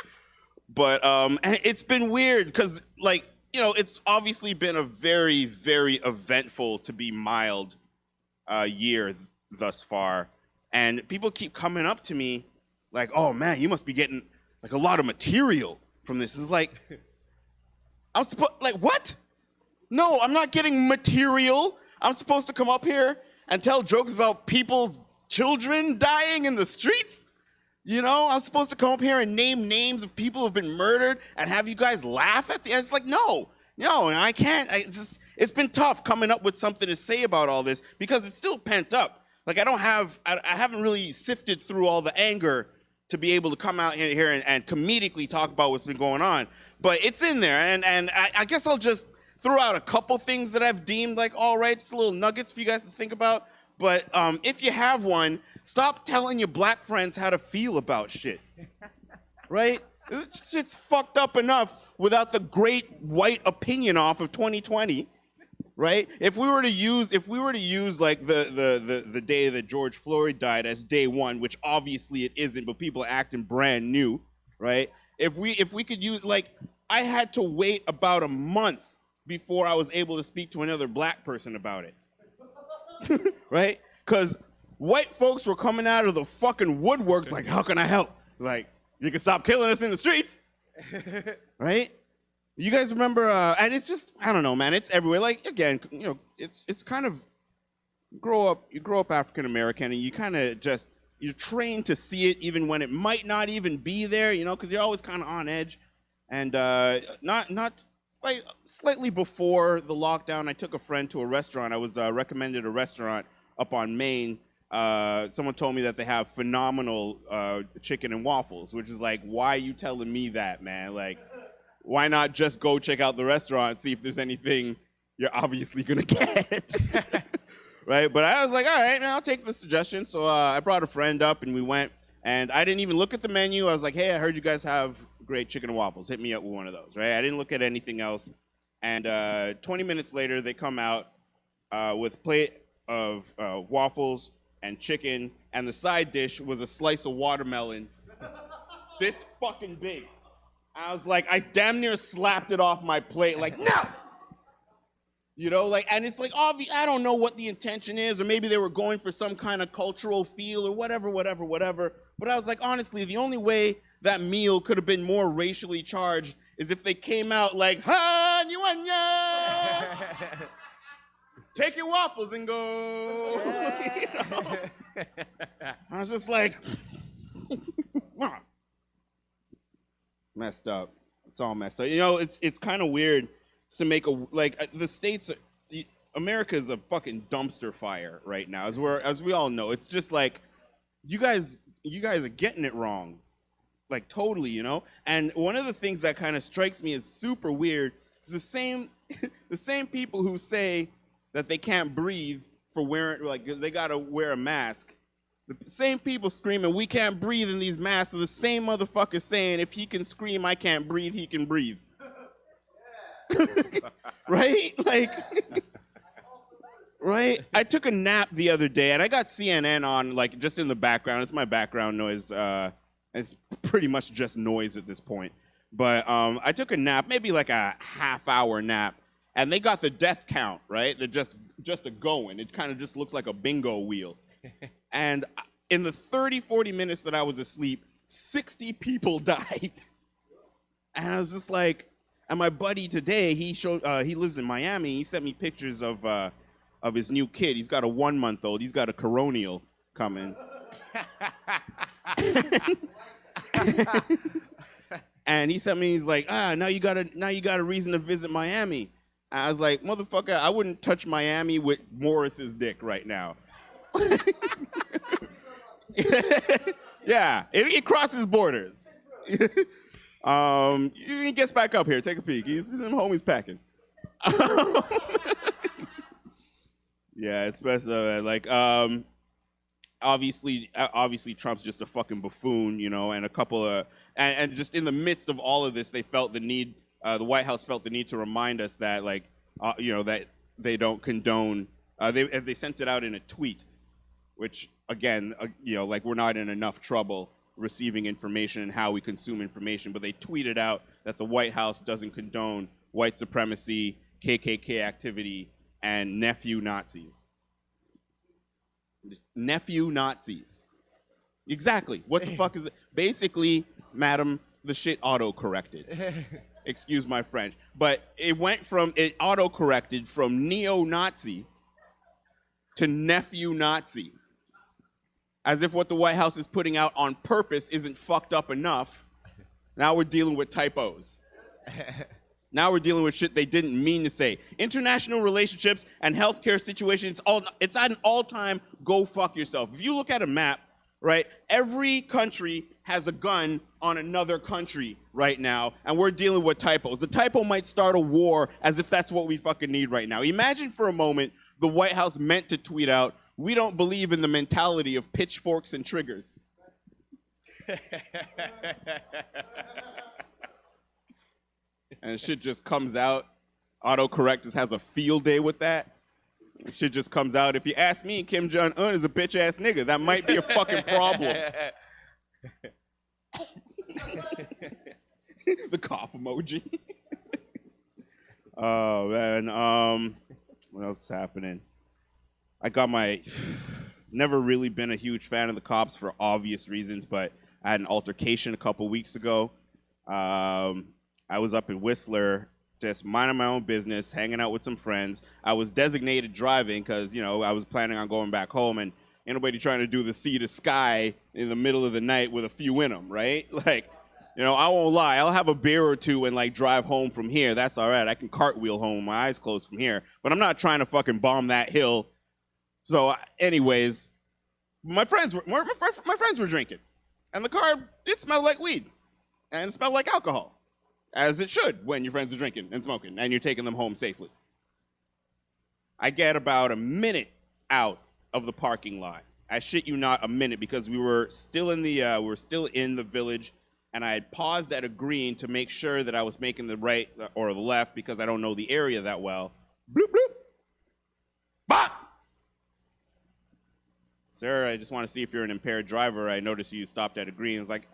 But and it's been weird because, it's obviously been a very, very eventful, to be mild, year thus far. And people keep coming up to me like, oh, man, you must be getting, a lot of material from this. It's like, what? No, I'm not getting material. I'm supposed to come up here and tell jokes about people's children dying in the streets? I'm supposed to come up here and name names of people who have been murdered and have you guys laugh at the end. It's like, no, I can't. It's been tough coming up with something to say about all this because it's still pent up. I haven't really sifted through all the anger to be able to come out here and comedically talk about what's been going on. But it's in there, and I guess I'll just throw out a couple things that I've deemed all right, just little nuggets for you guys to think about. But if you have one, stop telling your black friends how to feel about shit, right? This shit's fucked up enough without the great white opinion off of 2020, right? If we were to use the day that George Floyd died as day one, which obviously it isn't, but people are acting brand new, right? If we could use I had to wait about a month before I was able to speak to another black person about it. Right? Because white folks were coming out of the fucking woodwork how can I help? You can stop killing us in the streets. Right? You guys remember, and it's just, I don't know, man, it's everywhere. Again, it's kind of, you grow up African-American and you kind of just, you're trained to see it even when it might not even be there, because you're always kind of on edge. And slightly before the lockdown, I took a friend to a restaurant. I was recommended a restaurant up on Main. Someone told me that they have phenomenal chicken and waffles, which is why are you telling me that, man? Why not just go check out the restaurant and see if there's anything you're obviously going to get? Right? But I was like, all right, man, I'll take the suggestion. So I brought a friend up and we went. And I didn't even look at the menu. I was like, hey, I heard you guys have great chicken and waffles. Hit me up with one of those, right? I didn't look at anything else. And 20 minutes later, they come out with a plate of waffles and chicken. And the side dish was a slice of watermelon this fucking big. I was like, I damn near slapped it off my plate. No! And it's obvious, I don't know what the intention is, or maybe they were going for some kind of cultural feel or whatever. But I was like, honestly, the only way that meal could have been more racially charged is if they came out ha, nyuanya! Take your waffles and go. I was just like, Messed up. It's all messed up. You know, it's kind of weird to make the states. America is a fucking dumpster fire right now, as we all know. It's just like you guys are getting it wrong, like totally, you know. And one of the things that kind of strikes me as super weird is the same people who say that they can't breathe for wearing, like, they gotta wear a mask. The same people screaming, "We can't breathe in these masks," are the same motherfuckers saying, "If he can scream, I can't breathe, he can breathe." Right? Like, right? I took a nap the other day, and I got CNN on, like, just in the background. It's my background noise. It's pretty much just noise at this point. But I took a nap, maybe like a half-hour nap, and they got the death count, right? They're just a going. It kind of just looks like a bingo wheel. And in the 30, 40 minutes that I was asleep, 60 people died. And I was just like, and my buddy today, he lives in Miami. He sent me pictures of his new kid. He's got a 1-month-old. He's got a coronial coming. And he sent me, he's like, now you got a reason to visit Miami. I was like, motherfucker, I wouldn't touch Miami with Morris's dick right now. Yeah, it crosses borders. He gets back up here. Take a peek. Them homies packing. Yeah, it's best. Obviously, Trump's just a fucking buffoon, you know. And a couple of, and just in the midst of all of this, they felt the need. The White House felt the need to remind us that, like, you know, that they don't condone. They sent it out in a tweet, which, again, you know, like, we're not in enough trouble receiving information and how we consume information, but they tweeted out that the White House doesn't condone white supremacy, KKK activity, and nephew Nazis. Nephew Nazis. Exactly. What the fuck is it? Basically, madam, the shit auto-corrected. Excuse my French. But it auto-corrected from neo-Nazi to nephew Nazi. As if what the White House is putting out on purpose isn't fucked up enough. Now we're dealing with typos. Now we're dealing with shit they didn't mean to say. International relationships and healthcare situations, it's at an all-time go fuck yourself. If you look at a map, right, every country has a gun on another country right now, and we're dealing with typos. The typo might start a war as if that's what we fucking need right now. Imagine for a moment the White House meant to tweet out, "We don't believe in the mentality of pitchforks and triggers." And shit just comes out. Autocorrect just has a field day with that. Shit just comes out. If you ask me, Kim Jong-un is a bitch-ass nigga. That might be a fucking problem. The cough emoji. Oh, man. What else is happening? I got never really been a huge fan of the cops for obvious reasons, but I had an altercation a couple weeks ago. I was up in Whistler, just minding my own business, hanging out with some friends. I was designated driving because, you know, I was planning on going back home, and ain't nobody trying to do the sea to sky in the middle of the night with a few in them, right? Like, you know, I won't lie. I'll have a beer or two and, like, drive home from here. That's all right. I can cartwheel home with my eyes closed from here. But I'm not trying to fucking bomb that hill. So, anyways, my friends were drinking. And the car, it smelled like weed. And it smelled like alcohol. As it should when your friends are drinking and smoking and you're taking them home safely. I get about a minute out of the parking lot. I shit you not, a minute, because we were still in the village, and I had paused at a green to make sure that I was making the right or the left because I don't know the area that well. Bloop, bloop. Bop! Sir, I just want to see if you're an impaired driver. I noticed you stopped at a green. I was like,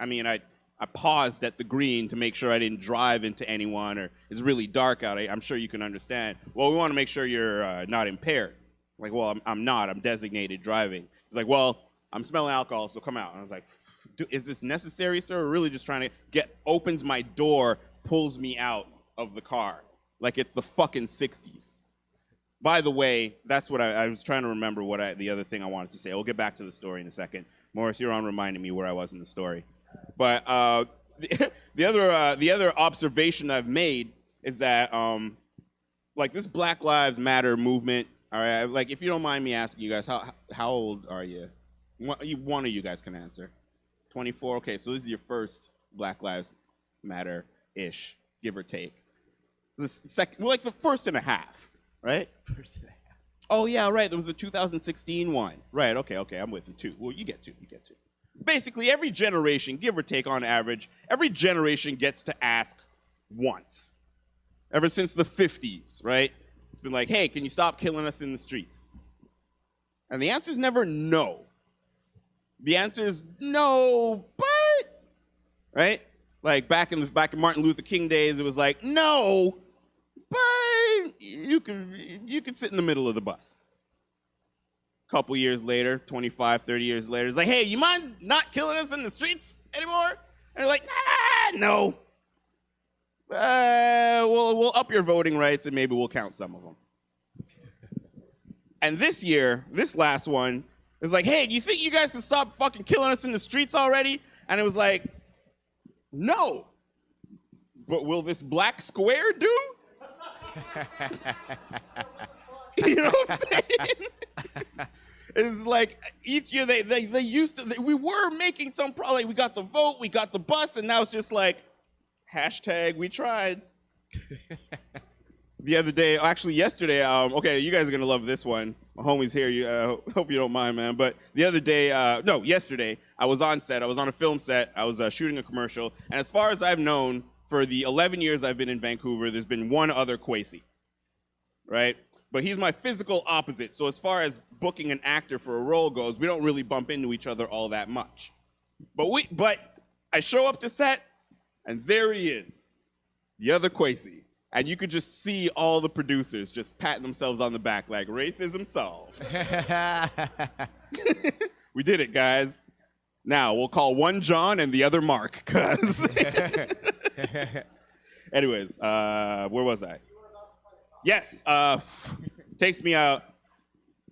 I paused at the green to make sure I didn't drive into anyone, or it's really dark out. I'm sure you can understand. Well, we want to make sure you're not impaired. I'm like, well, I'm not. I'm designated driving. He's like, well, I'm smelling alcohol, so come out. And I was like, is this necessary, sir? We're really just trying to opens my door, pulls me out of the car. Like it's the fucking 60s. By the way, that's what I was trying to remember the other thing I wanted to say. We'll get back to the story in a second. Morris, you're on reminding me where I was in the story. But the other observation I've made is that like this Black Lives Matter movement. All right, like if you don't mind me asking you guys, how old are you? One of you guys can answer. 24. Okay, so this is your first Black Lives Matter-ish, give or take. This second, well, like the first and a half, right? First and a half. Oh yeah, right. There was the 2016 one. Right. Okay. I'm with you too. Well, you get two. Basically, every generation, give or take on average, every generation gets to ask once. Ever since the 50s, right? It's been like, hey, can you stop killing us in the streets? And the answer is never no. The answer is no, but, right? Like back in Martin Luther King days, it was like, no, but you can sit in the middle of the bus. A couple years later, 25, 30 years later, it's like, hey, you mind not killing us in the streets anymore? And they're like, nah, no. We'll up your voting rights and maybe we'll count some of them. And this year, this last one, is like, hey, do you think you guys can stop fucking killing us in the streets already? And it was like, no. But will this black square do? You know what I'm saying? It's like each year they used to, we were making some, probably we got the vote, we got the bus, and now it's just like, hashtag we tried. The other day, actually yesterday, okay, you guys are gonna love this one. My homie's here, hope you don't mind, man. But the other day, yesterday, I was on set, I was on a film set, I was shooting a commercial, and as far as I've known, for the 11 years I've been in Vancouver, there's been one other Kwasi, right? But he's my physical opposite, so as far as booking an actor for a role goes, we don't really bump into each other all that much. But I show up to set, and there he is, the other Kwasi. And you could just see all the producers just patting themselves on the back like, racism solved. We did it, guys. Now, we'll call one John and the other Mark, cause... Anyways, where was I? Yes, takes me out.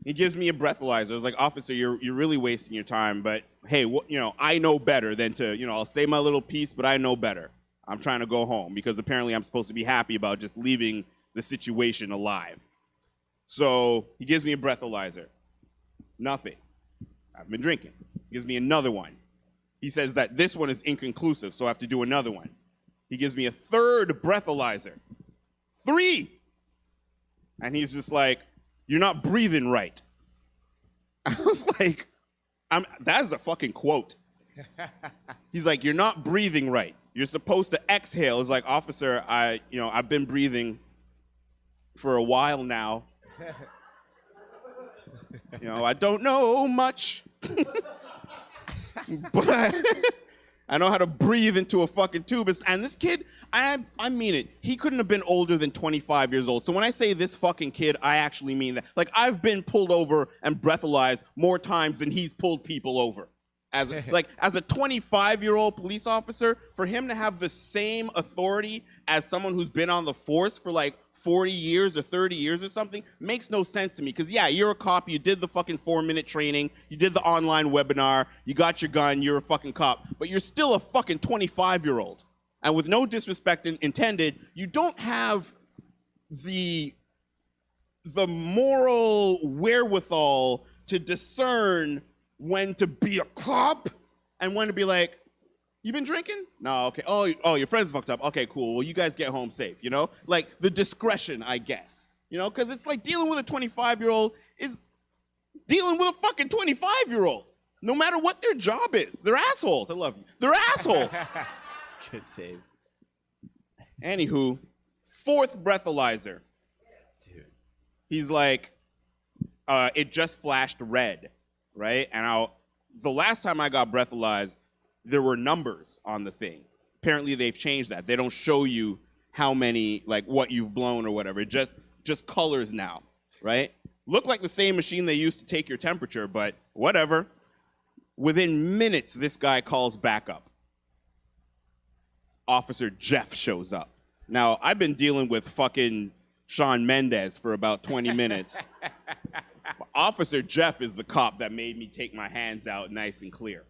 He gives me a breathalyzer. I was like, officer, you're really wasting your time, but hey, I know better than to, I'll say my little piece, but I know better. I'm trying to go home because apparently I'm supposed to be happy about just leaving the situation alive. So he gives me a breathalyzer. Nothing. I've been drinking. He gives me another one. He says that this one is inconclusive, so I have to do another one. He gives me a third breathalyzer. 3. And he's just like, you're not breathing right. I was like, that is a fucking quote. He's like, you're not breathing right. You're supposed to exhale. It's like, officer, I've been breathing for a while now. I don't know much. But I know how to breathe into a fucking tube. And this kid, I mean it. He couldn't have been older than 25 years old. So when I say this fucking kid, I actually mean that. Like, I've been pulled over and breathalyzed more times than he's pulled people over. As a 25-year-old police officer, for him to have the same authority as someone who's been on the force for like 40 years or 30 years or something makes no sense to me. Because, yeah, you're a cop. You did the fucking 4-minute training. You did the online webinar. You got your gun. You're a fucking cop. But you're still a fucking 25-year-old. And with no disrespect intended, you don't have the moral wherewithal to discern when to be a cop and when to be like, you been drinking? No, okay. Oh, your friend's fucked up. Okay, cool. Well, you guys get home safe, Like, the discretion, I guess. Because it's like dealing with a 25-year-old is dealing with a fucking 25-year-old. No matter what their job is. They're assholes. I love you. They're assholes. Good save. Anywho, 4th breathalyzer. Dude. He's like, it just flashed red, right? And the last time I got breathalyzed, there were numbers on the thing. Apparently they've changed that. They don't show you how many, like what you've blown or whatever. It just colors now, right? Look like the same machine they used to take your temperature, but whatever. Within minutes, this guy calls backup. Officer Jeff shows up. Now, I've been dealing with fucking Shawn Mendes for about 20 minutes. Officer Jeff is the cop that made me take my hands out nice and clear.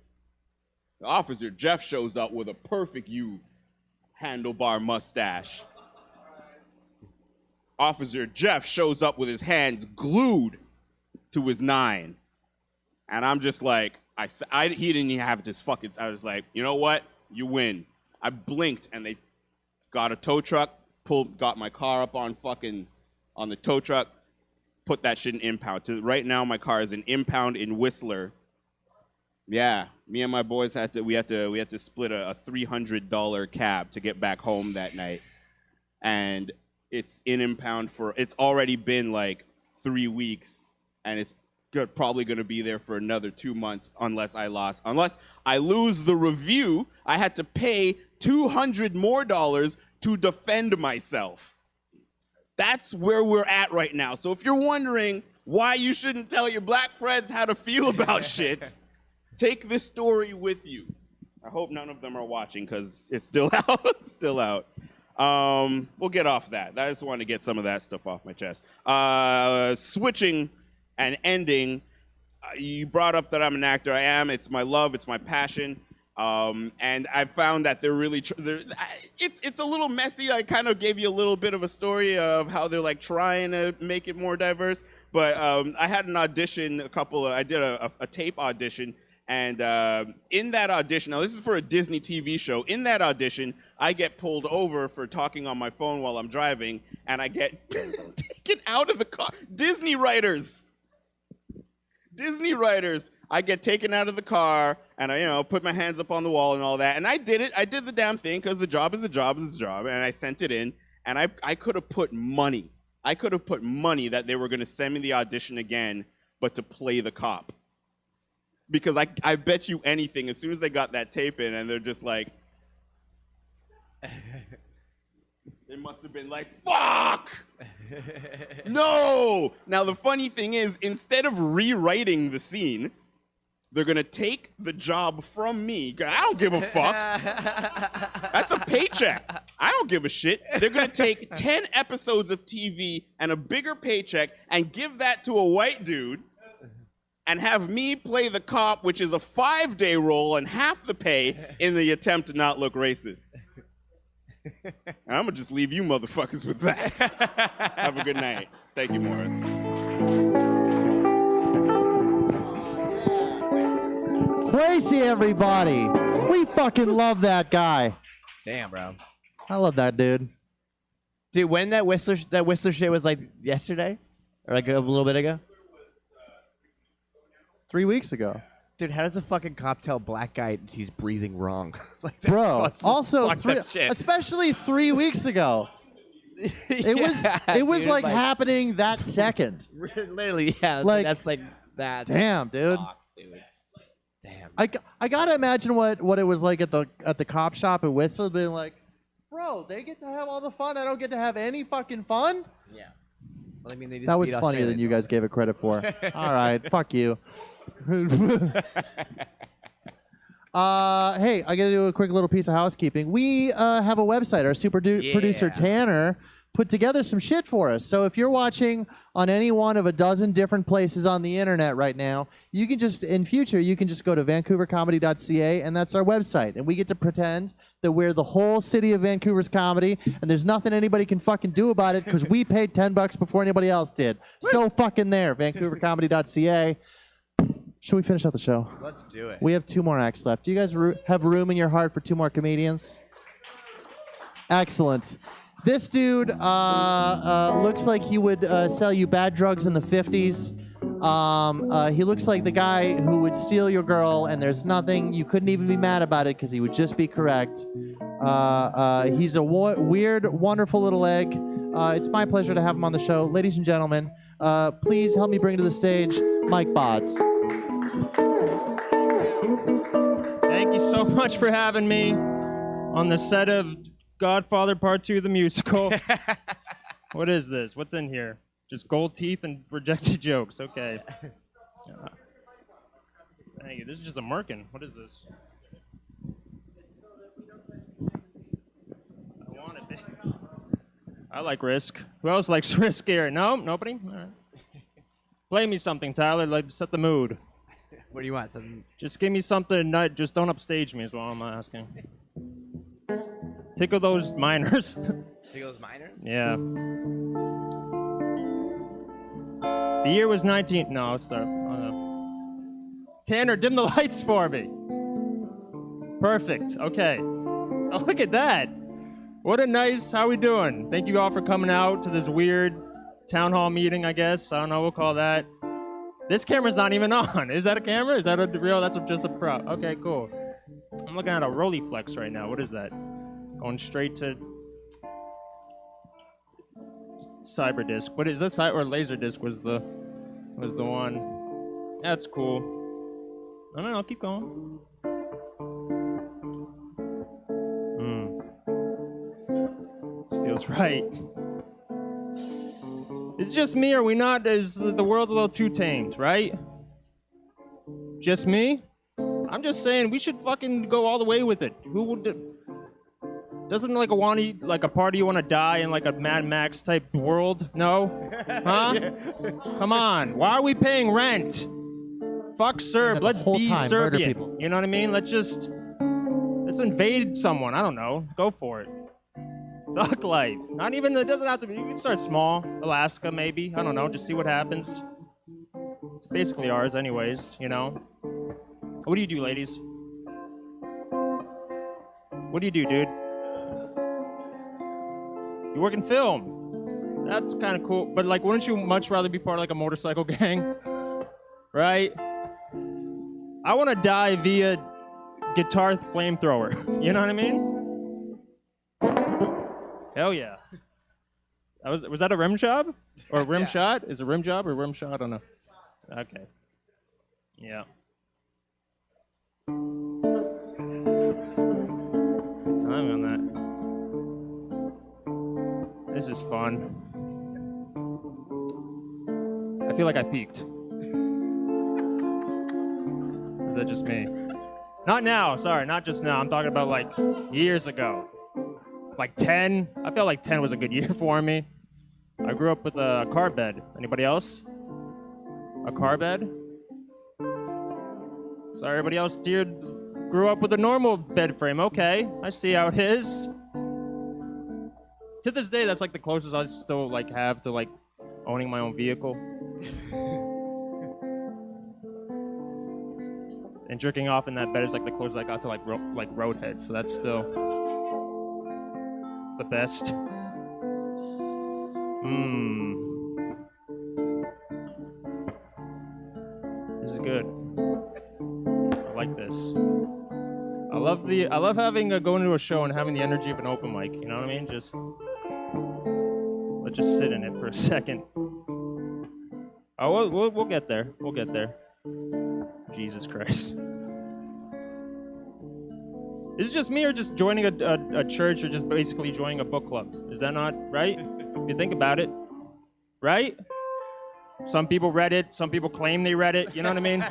Officer Jeff shows up with a perfect handlebar mustache. Officer Jeff shows up with his hands glued to his 9. And I'm just like, he didn't even have this fucking, I was like, you know what? You win. I blinked and they got a tow truck, got my car up on the tow truck, put that shit in impound. Right now my car is in impound in Whistler. Yeah, me and my boys we had to split a $300 cab to get back home that night. And it's in impound it's already been like 3 weeks, and it's probably going to be there for another 2 months unless I lose the review. I had to pay $200 more to defend myself. That's where we're at right now. So if you're wondering why you shouldn't tell your black friends how to feel about shit, take this story with you. I hope none of them are watching because it's still out. It's still out. We'll get off that. I just wanted to get some of that stuff off my chest. Switching and ending, you brought up that I'm an actor. I am. It's my love. It's my passion. And I found that they're really, it's a little messy. I kind of gave you a little bit of a story of how they're like trying to make it more diverse. But I had an audition, I did a tape audition. And in that audition, now this is for a Disney TV show. In that audition, I get pulled over for talking on my phone while I'm driving, and I get taken out of the car. Disney writers. I get taken out of the car, and I, put my hands up on the wall and all that. And I did it. I did the damn thing because the job is the job is the job. And I sent it in, and I could have put money. I could have put money that they were going to send me the audition again, but to play the cop. Because I bet you anything, as soon as they got that tape in, and they're just like, they must have been like, fuck! No! Now, the funny thing is, instead of rewriting the scene, they're going to take the job from me. I don't give a fuck. That's a paycheck. I don't give a shit. They're going to take 10 episodes of TV and a bigger paycheck and give that to a white dude and have me play the cop, which is a 5-day role and half the pay in the attempt to not look racist. And I'm going to just leave you motherfuckers with that. Have a good night. Thank you, Morris. Kwasi, everybody. We fucking love that guy. Damn, bro. I love that dude. Dude, when that Whistler shit was like yesterday? Or like a little bit ago? 3 weeks ago. Dude, how does a fucking cop tell a black guy he's breathing wrong? Like, that's Bro, also, fucked up shit. especially 3 weeks ago. It was dude, like happening that second. Literally, yeah. Like, that's like that. Damn, dude. Fuck, dude. Damn. I gotta imagine what it was like at the cop shop at Whistler, being like, bro, they get to have all the fun. I don't get to have any fucking fun. Yeah. Well, I mean, they just That was beat funnier than you guys gave it credit for. All right, fuck you. Hey, I gotta do a quick little piece of housekeeping. We have a website. Our super producer Tanner put together some shit for us. So if you're watching on any one of a dozen different places on the internet right now, you can just, in future, you can just go to vancouvercomedy.ca, and that's our website. And we get to pretend that we're the whole city of Vancouver's comedy, and there's nothing anybody can fucking do about it because we paid $10 before anybody else did. So fucking there, vancouvercomedy.ca. Should we finish out the show? Let's do it. We have 2 more acts left. Do you guys have room in your heart for 2 more comedians? Excellent. This dude looks like he would sell you bad drugs in the 50s. He looks like the guy who would steal your girl, and there's nothing, you couldn't even be mad about it because he would just be correct. He's a weird, wonderful little egg. It's my pleasure to have him on the show. Ladies and gentlemen, please help me bring to the stage Mike Botts. Thank you so much for having me on the set of Godfather Part 2, the musical. What is this? What's in here? Just gold teeth and rejected jokes. Okay. Yeah. Thank you. This is just a merkin. What is this? I want it. I like Risk. Who else likes Risk here? No? Nobody? All right. Play me something, Tyler. Like, set the mood. What do you want? Some Just give me something. Not just don't upstage me is what I'm asking. Tickle those minors. Tickles minors? Yeah. The year was 19. No, I'll start. Tanner, dim the lights for me. Perfect. Okay. Oh, look at that. What a nice. How we doing? Thank you all for coming out to this weird town hall meeting. I guess I don't know. We'll call that. This camera's not even on. Is that a camera? Is that a real? That's just a prop. Okay, cool. I'm looking at a Rolleiflex right now. What is that? Going straight to Cyberdisc. What is that? Or Laserdisc was the one. That's cool. No, I'll keep going. This feels right. Is it just me, or are we not? Is the world a little too tamed, right? Just me? I'm just saying we should fucking go all the way with it. Who would? Doesn't like a party you want to die in like a Mad Max type world? No? Huh? Come on. Why are we paying rent? Fuck Serb. Let's be Serbian. You know what I mean? Let's invade someone. I don't know. Go for it. Thug life. Not even, it doesn't have to be, you can start small. Alaska, maybe. I don't know. Just see what happens. It's basically ours anyways, you know? What do you do, ladies? What do you do, dude? You work in film. That's kind of cool. But like, wouldn't you much rather be part of like a motorcycle gang? Right? I want to die via guitar flamethrower. You know what I mean? Hell yeah. Was that a rim job? Or a rim shot? Is it a rim job or rim shot? I don't know. Okay. Yeah. Time on that. This is fun. I feel like I peaked. Is that just me? Not now, sorry, not just now. I'm talking about like years ago. Like 10. I felt like 10 was a good year for me. I grew up with a car bed. Anybody else? A car bed? Sorry, everybody else here grew up with a normal bed frame. Okay, I see how it is. To this day, that's like the closest I still like have to like owning my own vehicle. And jerking off in that bed is like the closest I got to like roadhead. So that's still the best. This is good. I like this. I love having going to a show and having the energy of an open mic. You know what I mean? Let's just sit in it for a second. Oh, we'll get there. We'll get there. Jesus Christ. Is it just me or just joining a church or just basically joining a book club? Is that not right? If you think about it, right? Some people read it. Some people claim they read it. You know what I mean?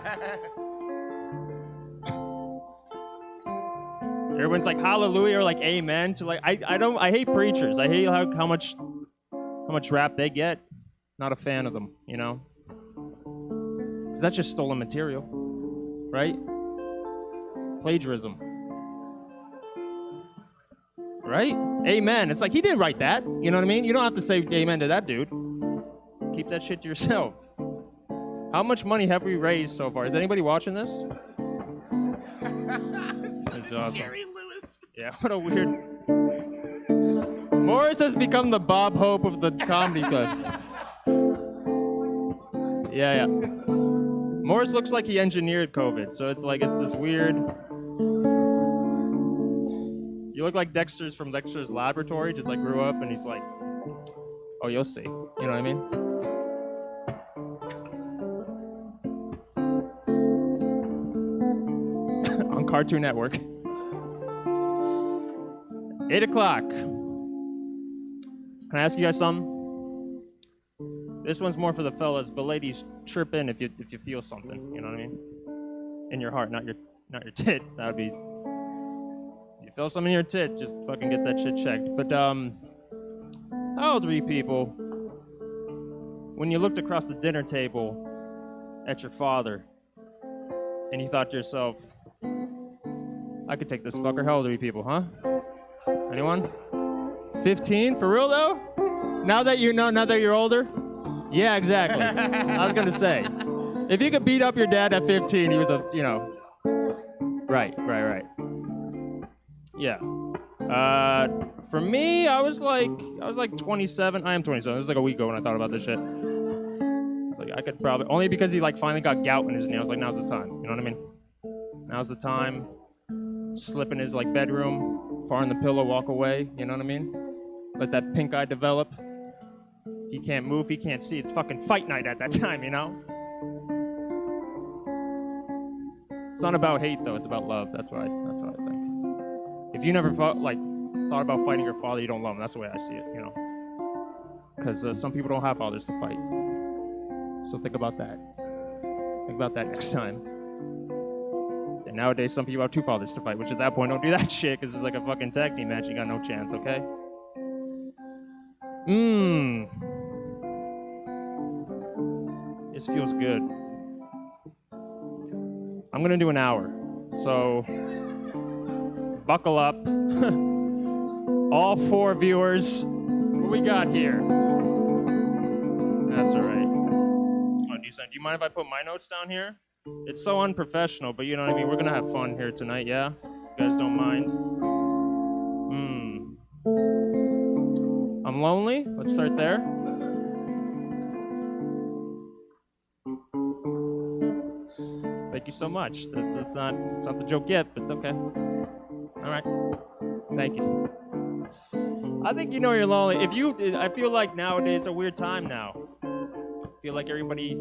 Everyone's like hallelujah or like amen to like I hate preachers. I hate how much rap they get. Not a fan of them, you know? 'Cause that's just stolen material, right? Plagiarism. Right? Amen. It's like, he didn't write that. You know what I mean? You don't have to say amen to that dude. Keep that shit to yourself. How much money have we raised so far? Is anybody watching this? That's awesome. Jerry Lewis. Yeah, what a weird... Morris has become the Bob Hope of the comedy club. Yeah. Morris looks like he engineered COVID, so it's like, it's this weird... You look like Dexter's from Dexter's Laboratory, just like grew up and he's like, oh, you'll see. You know what I mean? On Cartoon Network. 8 o'clock. Can I ask you guys something? This one's more for the fellas, but ladies, chirp in if you feel something. You know what I mean? In your heart, not your tit. That would be... Feel something in your tit, just fucking get that shit checked. But, how old were you people when you looked across the dinner table at your father and you thought to yourself, I could take this fucker. How old are you people, huh? Anyone? 15? For real though? Now that you're older? Yeah, exactly. I was gonna say, if you could beat up your dad at 15, he was right. Yeah. For me, I was like 27. I am 27. This is like a week ago when I thought about this shit. It's like I could probably, only because he like finally got gout in his knee. I was like, now's the time. You know what I mean? Now's the time. Slip in his like bedroom, far in the pillow, walk away. You know what I mean? Let that pink eye develop. He can't move. He can't see. It's fucking fight night at that time. You know? It's not about hate though. It's about love. That's what I think. If you never thought about fighting your father, you don't love him. That's the way I see it. You know? Because some people don't have fathers to fight. So think about that. Think about that next time. And nowadays, some people have two fathers to fight, which at that point, don't do that shit, because it's like a fucking tag team match. You got no chance, okay? This feels good. I'm gonna do an hour. So, buckle up. All 4 viewers. What we got here? That's all right. Come on, do you mind if I put my notes down here? It's so unprofessional, but you know what I mean? We're gonna have fun here tonight, yeah? You guys don't mind? I'm lonely. Let's start there. Thank you so much. It's not the joke yet, but okay. All right. Thank you. I think you know you're lonely. I feel like nowadays it's a weird time now. I feel like everybody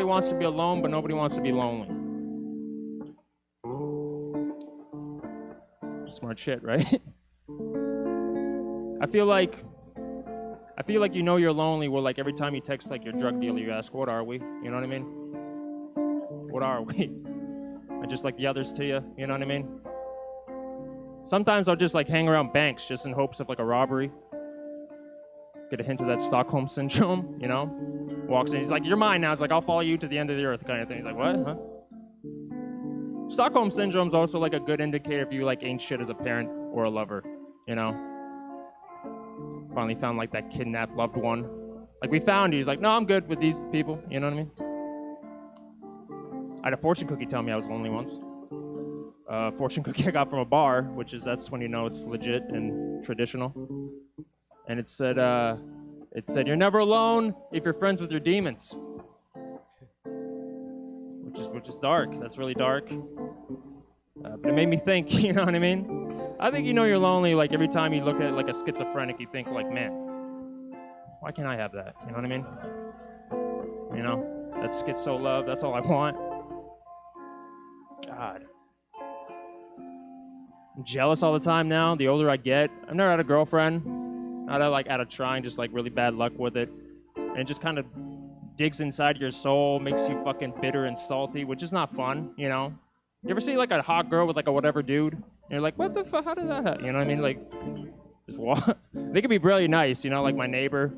wants to be alone, but nobody wants to be lonely. Smart shit, right? I feel like you know you're lonely. Well, like every time you text like your drug dealer, you ask, "What are we?" You know what I mean? What are we? I just like the others to you. You know what I mean? Sometimes I'll just like hang around banks just in hopes of like a robbery. Get a hint of that Stockholm syndrome, you know? Walks in, he's like, "You're mine now." It's like, "I'll follow you to the end of the earth," kind of thing. He's like, "What? Huh?" Stockholm syndrome's also like a good indicator if you like ain't shit as a parent or a lover, you know? Finally found like that kidnapped loved one. Like we found you. He's like, "No, I'm good with these people." You know what I mean? I had a fortune cookie tell me I was lonely once. Fortune cookie I got from a bar, that's when you know it's legit and traditional. And it said, "You're never alone if you're friends with your demons." Which is dark. That's really dark. But it made me think. You know what I mean? I think you know you're lonely. Like every time you look at like a schizophrenic, you think like, "Man, why can't I have that?" You know what I mean? You know, that schizo love. That's all I want. God. I'm jealous all the time now. The older I get, I've never had a girlfriend. Not out of trying, just like really bad luck with it. And it just kind of digs inside your soul, makes you fucking bitter and salty, which is not fun, you know? You ever see like a hot girl with like a whatever dude? And you're like, what the fuck? How did that happen? You know what I mean? Like, just walk. They could be really nice, you know, like my neighbor.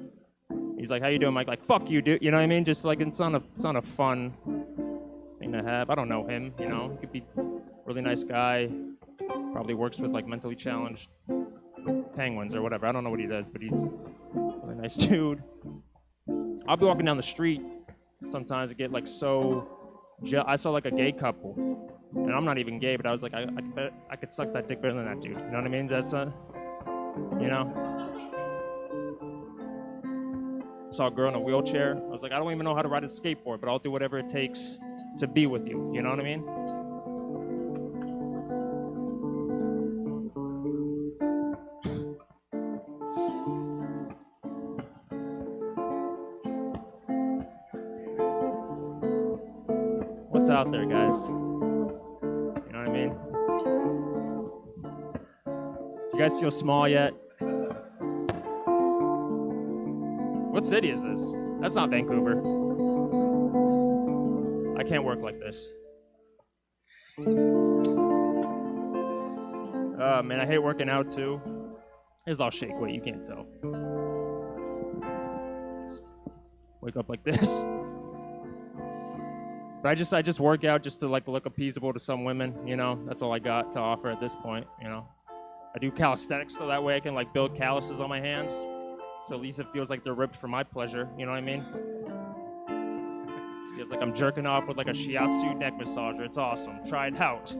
He's like, "How you doing?" I'm like, "Fuck you, dude." You know what I mean? Just like, it's not a fun thing to have. I don't know him, you know? He could be a really nice guy. Probably works with like mentally challenged penguins or whatever. I don't know what he does, but he's a really nice dude. I'll be walking down the street. Sometimes I get like so. I saw like a gay couple, and I'm not even gay, but I was like, I bet I could suck that dick better than that dude. You know what I mean? That's you know. I saw a girl in a wheelchair. I was like, I don't even know how to ride a skateboard, but I'll do whatever it takes to be with you. You know what I mean? What's out there, guys? You know what I mean? You guys feel small yet? What city is this? That's not Vancouver. I can't work like this. Man, I hate working out too. Here's all shake weight, you can't tell. Wake up like this. But I just work out just to like look appeasable to some women, you know. That's all I got to offer at this point, you know. I do calisthenics so that way I can like build calluses on my hands. So at least it feels like they're ripped for my pleasure, you know what I mean? It feels like I'm jerking off with like a shiatsu neck massager. It's awesome. Try it out.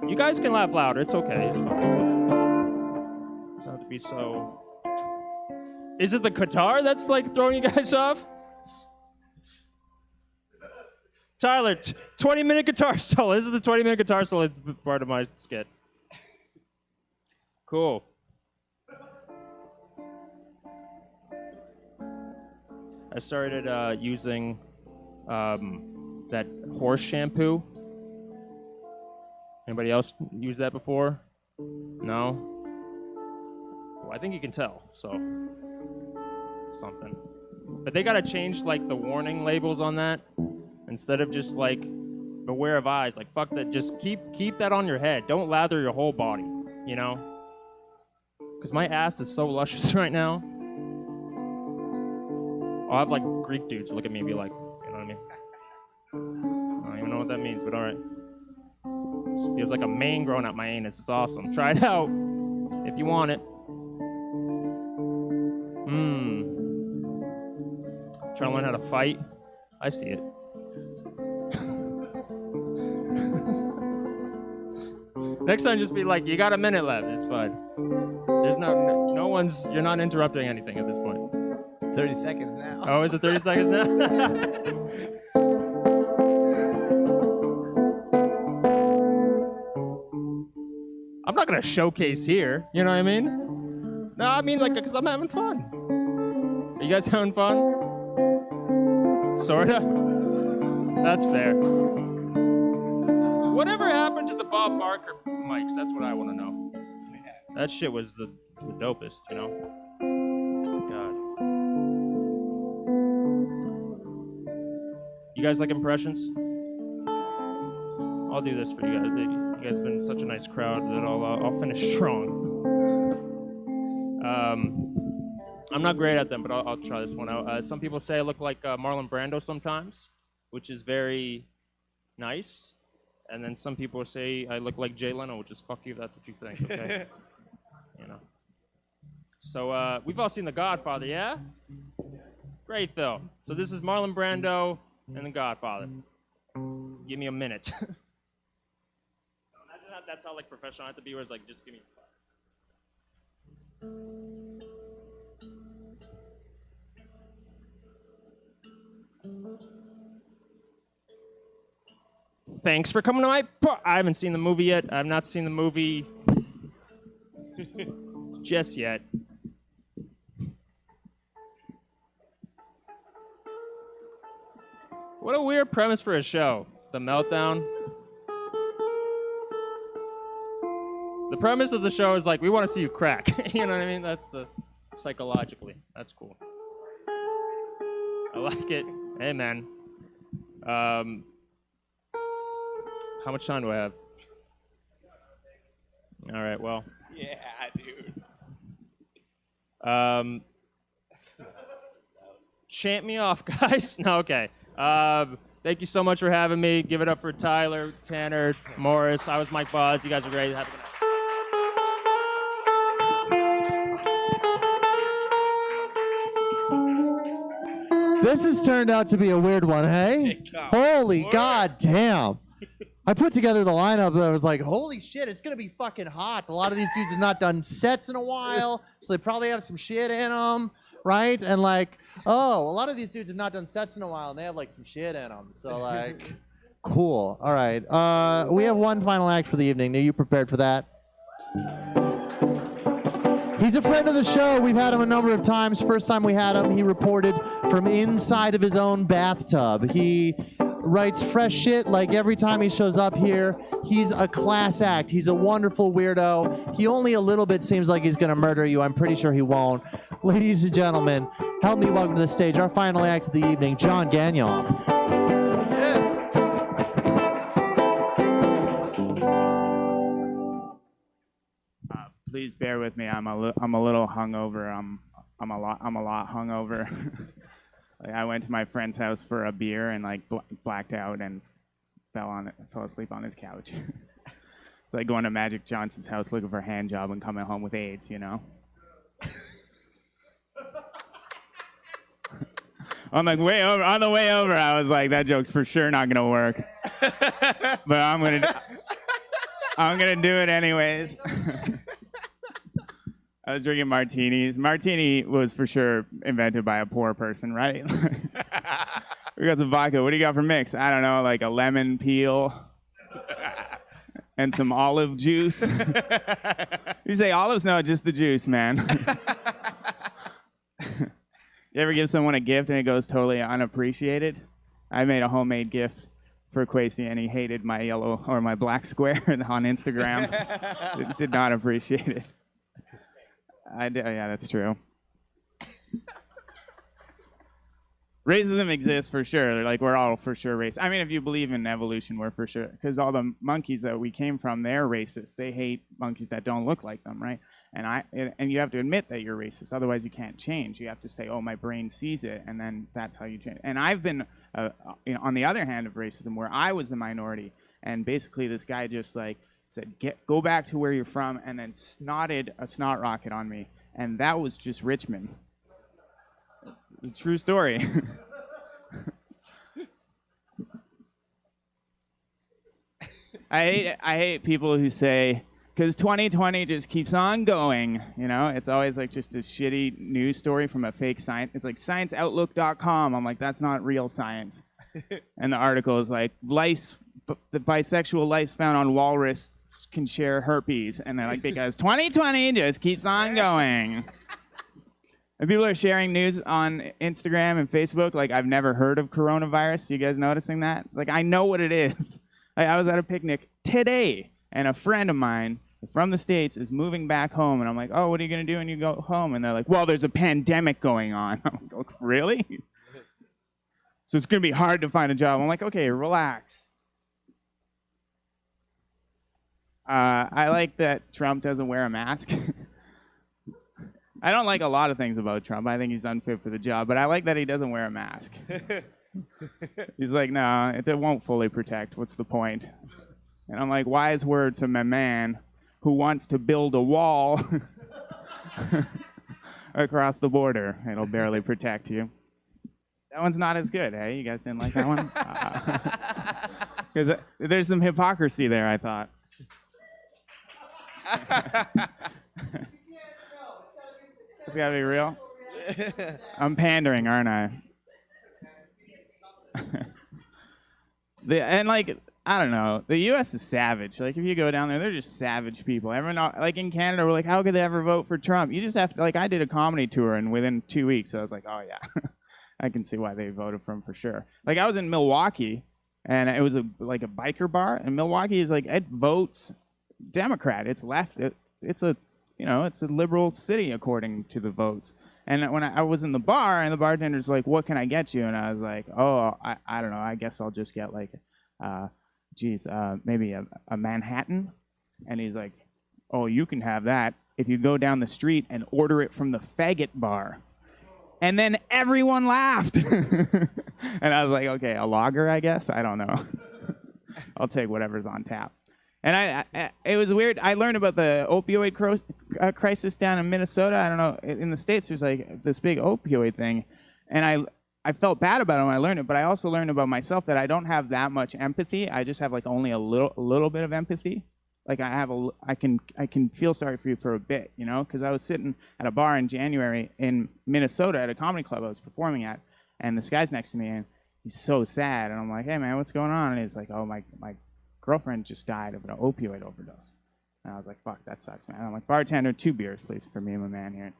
You guys can laugh louder. It's okay. It's fine. It doesn't have to be so... Is it the guitar that's like throwing you guys off? Tyler, 20-minute guitar solo. This is the 20-minute guitar solo part of my skit. Cool. I started using that horse shampoo. Anybody else use that before? No? Well, I think you can tell, so it's something. But they gotta change like the warning labels on that. Instead of just like beware of eyes, like fuck that, just keep that on your head. Don't lather your whole body, you know? Because my ass is so luscious right now. I'll have like Greek dudes look at me and be like, you know what I mean? I don't even know what that means, but all right. Just feels like a mane growing out my anus. It's awesome. Try it out if you want it. Trying to learn how to fight. I see it. Next time, just be like, you got a minute left. It's fine. There's no one's, you're not interrupting anything at this point. It's 30 seconds now. Oh, is it 30 seconds now? I'm not gonna showcase here, you know what I mean? No, I mean like, cause I'm having fun. Are you guys having fun? Sorta? That's fair. Whatever happened to the Bob Barker mics? That's what I want to know. That shit was the dopest, you know? God. You guys like impressions? I'll do this for you guys. You guys have been such a nice crowd that I'll finish strong. I'm not great at them, but I'll try this one out. Some people say I look like Marlon Brando sometimes, which is very nice. And then some people say I look like Jay Leno, which is fuck you if that's what you think, okay? You know. So we've all seen The Godfather, yeah? Great film. So this is Marlon Brando and The Godfather. Give me a minute. Imagine that's how like professional I have to be, where it's like, just give me Thanks for coming to my I haven't seen the movie yet. I've not seen the movie just yet. What a weird premise for a show. The Meltdown. The premise of the show is like, we want to see you crack. You know what I mean? That's the psychologically. That's cool. I like it. Hey, man. How much time do I have? All right, well. Yeah, dude. Chant me off, guys. No, okay. Thank you so much for having me. Give it up for Tyler, Tanner, Morris. I was Mike Bodds. You guys are great. Have a good night. This has turned out to be a weird one, hey? Holy god damn. I put together the lineup and I was like, holy shit, it's gonna be fucking hot. A lot of these dudes have not done sets in a while, so they probably have some shit in them, right? And like, oh, a lot of these dudes have not done sets in a while and they have like some shit in them. So like, cool. All right. We have one final act for the evening. Are you prepared for that? He's a friend of the show. We've had him a number of times. First time we had him, he reported from inside of his own bathtub. He writes fresh shit like every time he shows up here. He's a class act. He's a wonderful weirdo. He only a little bit seems like he's gonna murder you. I'm pretty sure he won't. Ladies and gentlemen, help me welcome to the stage our final act of the evening, Jon Gagnon. Please bear with me. I'm a little hungover. I'm a lot hungover. Like I went to my friend's house for a beer and like blacked out and fell asleep on his couch. It's like going to Magic Johnson's house looking for a hand job and coming home with AIDS, you know? I'm like on the way over, I was like, that joke's for sure not gonna work. But I'm gonna do it anyways. I was drinking martinis. Martini was for sure invented by a poor person, right? We got some vodka. What do you got for mix? I don't know, like a lemon peel and some olive juice. You say olives? No, just the juice, man. You ever give someone a gift and it goes totally unappreciated? I made a homemade gift for Kwasi and he hated my yellow or my black square on Instagram. Did not appreciate it. Yeah, that's true. Racism exists for sure. Like we're all for sure racist. I mean, if you believe in evolution, we're for sure. Because all the monkeys that we came from, they're racist. They hate monkeys that don't look like them, right? And you have to admit that you're racist. Otherwise, you can't change. You have to say, "Oh, my brain sees it," and then that's how you change. And I've been, on the other hand of racism, where I was the minority, and basically this guy just like said, "Go back to where you're from," and then snotted a snot rocket on me, and that was just Richmond. It's a true story. I hate people who say, because 2020 just keeps on going, you know? It's always like just a shitty news story from a fake science. It's like scienceoutlook.com. I'm like, that's not real science. And the article is like, the bisexual lice found on walrus can share herpes. And they're like, because 2020 just keeps on going. And people are sharing news on Instagram and Facebook like, I've never heard of coronavirus. You guys noticing that? Like, I know what it is. I was at a picnic today, and a friend of mine from the States is moving back home, and I'm like, oh, what are you going to do when you go home? And they're like, well, there's a pandemic going on. I'm like, really? So it's going to be hard to find a job. I'm like, okay, relax. I like that Trump doesn't wear a mask. I don't like a lot of things about Trump. I think he's unfit for the job, but I like that he doesn't wear a mask. He's like, no, it won't fully protect. What's the point? And I'm like, wise words from a man who wants to build a wall across the border. It'll barely protect you. That one's not as good, eh? You guys didn't like that one? Because there's some hypocrisy there, I thought. It's gotta be real. I'm pandering, aren't I? And like, I don't know, the U.S. is savage. Like, if you go down there, they're just savage people. Everyone, like in Canada, we're like, how could they ever vote for Trump? You just have to, like, I did a comedy tour, and within 2 weeks, I was like, oh yeah, I can see why they voted for him for sure. Like, I was in Milwaukee, and it was like a biker bar, and Milwaukee is like, it votes Democrat. It's left. It's a liberal city according to the votes. And when I was in the bar, and the bartender's like, what can I get you? And I was like, oh, I don't know. I guess I'll just get like, maybe a Manhattan. And he's like, oh, you can have that if you go down the street and order it from the faggot bar. And then everyone laughed. And I was like, okay, a lager, I guess? I don't know. I'll take whatever's on tap. And it was weird. I learned about the opioid crisis down in Minnesota. I don't know. In the States, there's like this big opioid thing. And I felt bad about it when I learned it, but I also learned about myself that I don't have that much empathy. I just have like only a little bit of empathy. Like I can feel sorry for you for a bit, you know? Because I was sitting at a bar in January in Minnesota at a comedy club I was performing at, and this guy's next to me, and he's so sad. And I'm like, hey, man, what's going on? And he's like, oh, my girlfriend just died of an opioid overdose. And I was like, fuck, that sucks, man. I'm like, bartender, 2 beers, please, for me and my man here.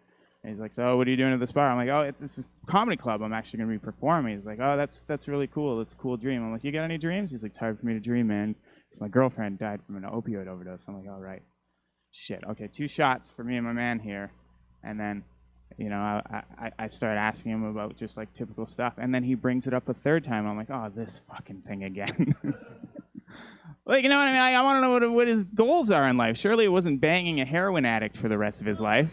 And he's like, so what are you doing at this bar? I'm like, oh, this is a comedy club. I'm actually going to be performing. He's like, oh, that's really cool. That's a cool dream. I'm like, you got any dreams? He's like, it's hard for me to dream, man, because my girlfriend died from an opioid overdose. I'm like, all right. Shit. Okay, 2 shots for me and my man here. And then, you know, I started asking him about just, like, typical stuff. And then he brings it up a 3rd time. I'm like, oh, this fucking thing again. Like, you know what I mean? I want to know what his goals are in life. Surely it wasn't banging a heroin addict for the rest of his life.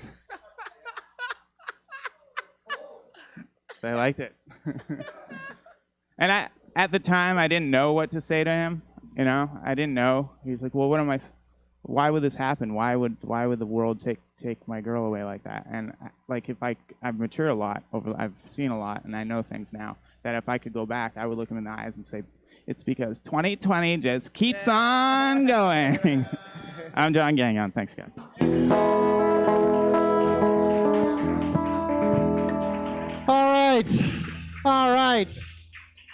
They liked it. And at the time, I didn't know what to say to him. You know, I didn't know. He's like, well, why would this happen? Why would the world take my girl away like that? And like, I've matured a lot I've seen a lot, and I know things now that if I could go back, I would look him in the eyes and say, it's because 2020 just keeps on going. I'm Jon G. Thanks, guys. All right.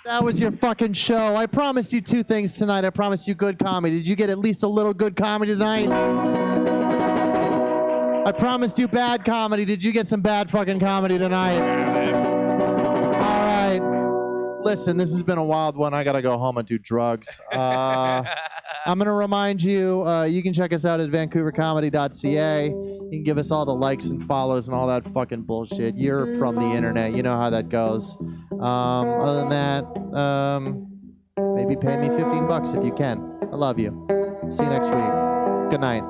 That was your fucking show. I promised you two things tonight. I promised you good comedy. Did you get at least a little good comedy tonight? I promised you bad comedy. Did you get some bad fucking comedy tonight? All right. Listen, this has been a wild one. I gotta go home and do drugs. I'm gonna remind you, you can check us out at vancouvercomedy.ca. You can give us all the likes and follows and all that fucking bullshit. You're from the internet. You know how that goes. Other than that, maybe pay me $15 if you can. I love you. See you next week. Good night.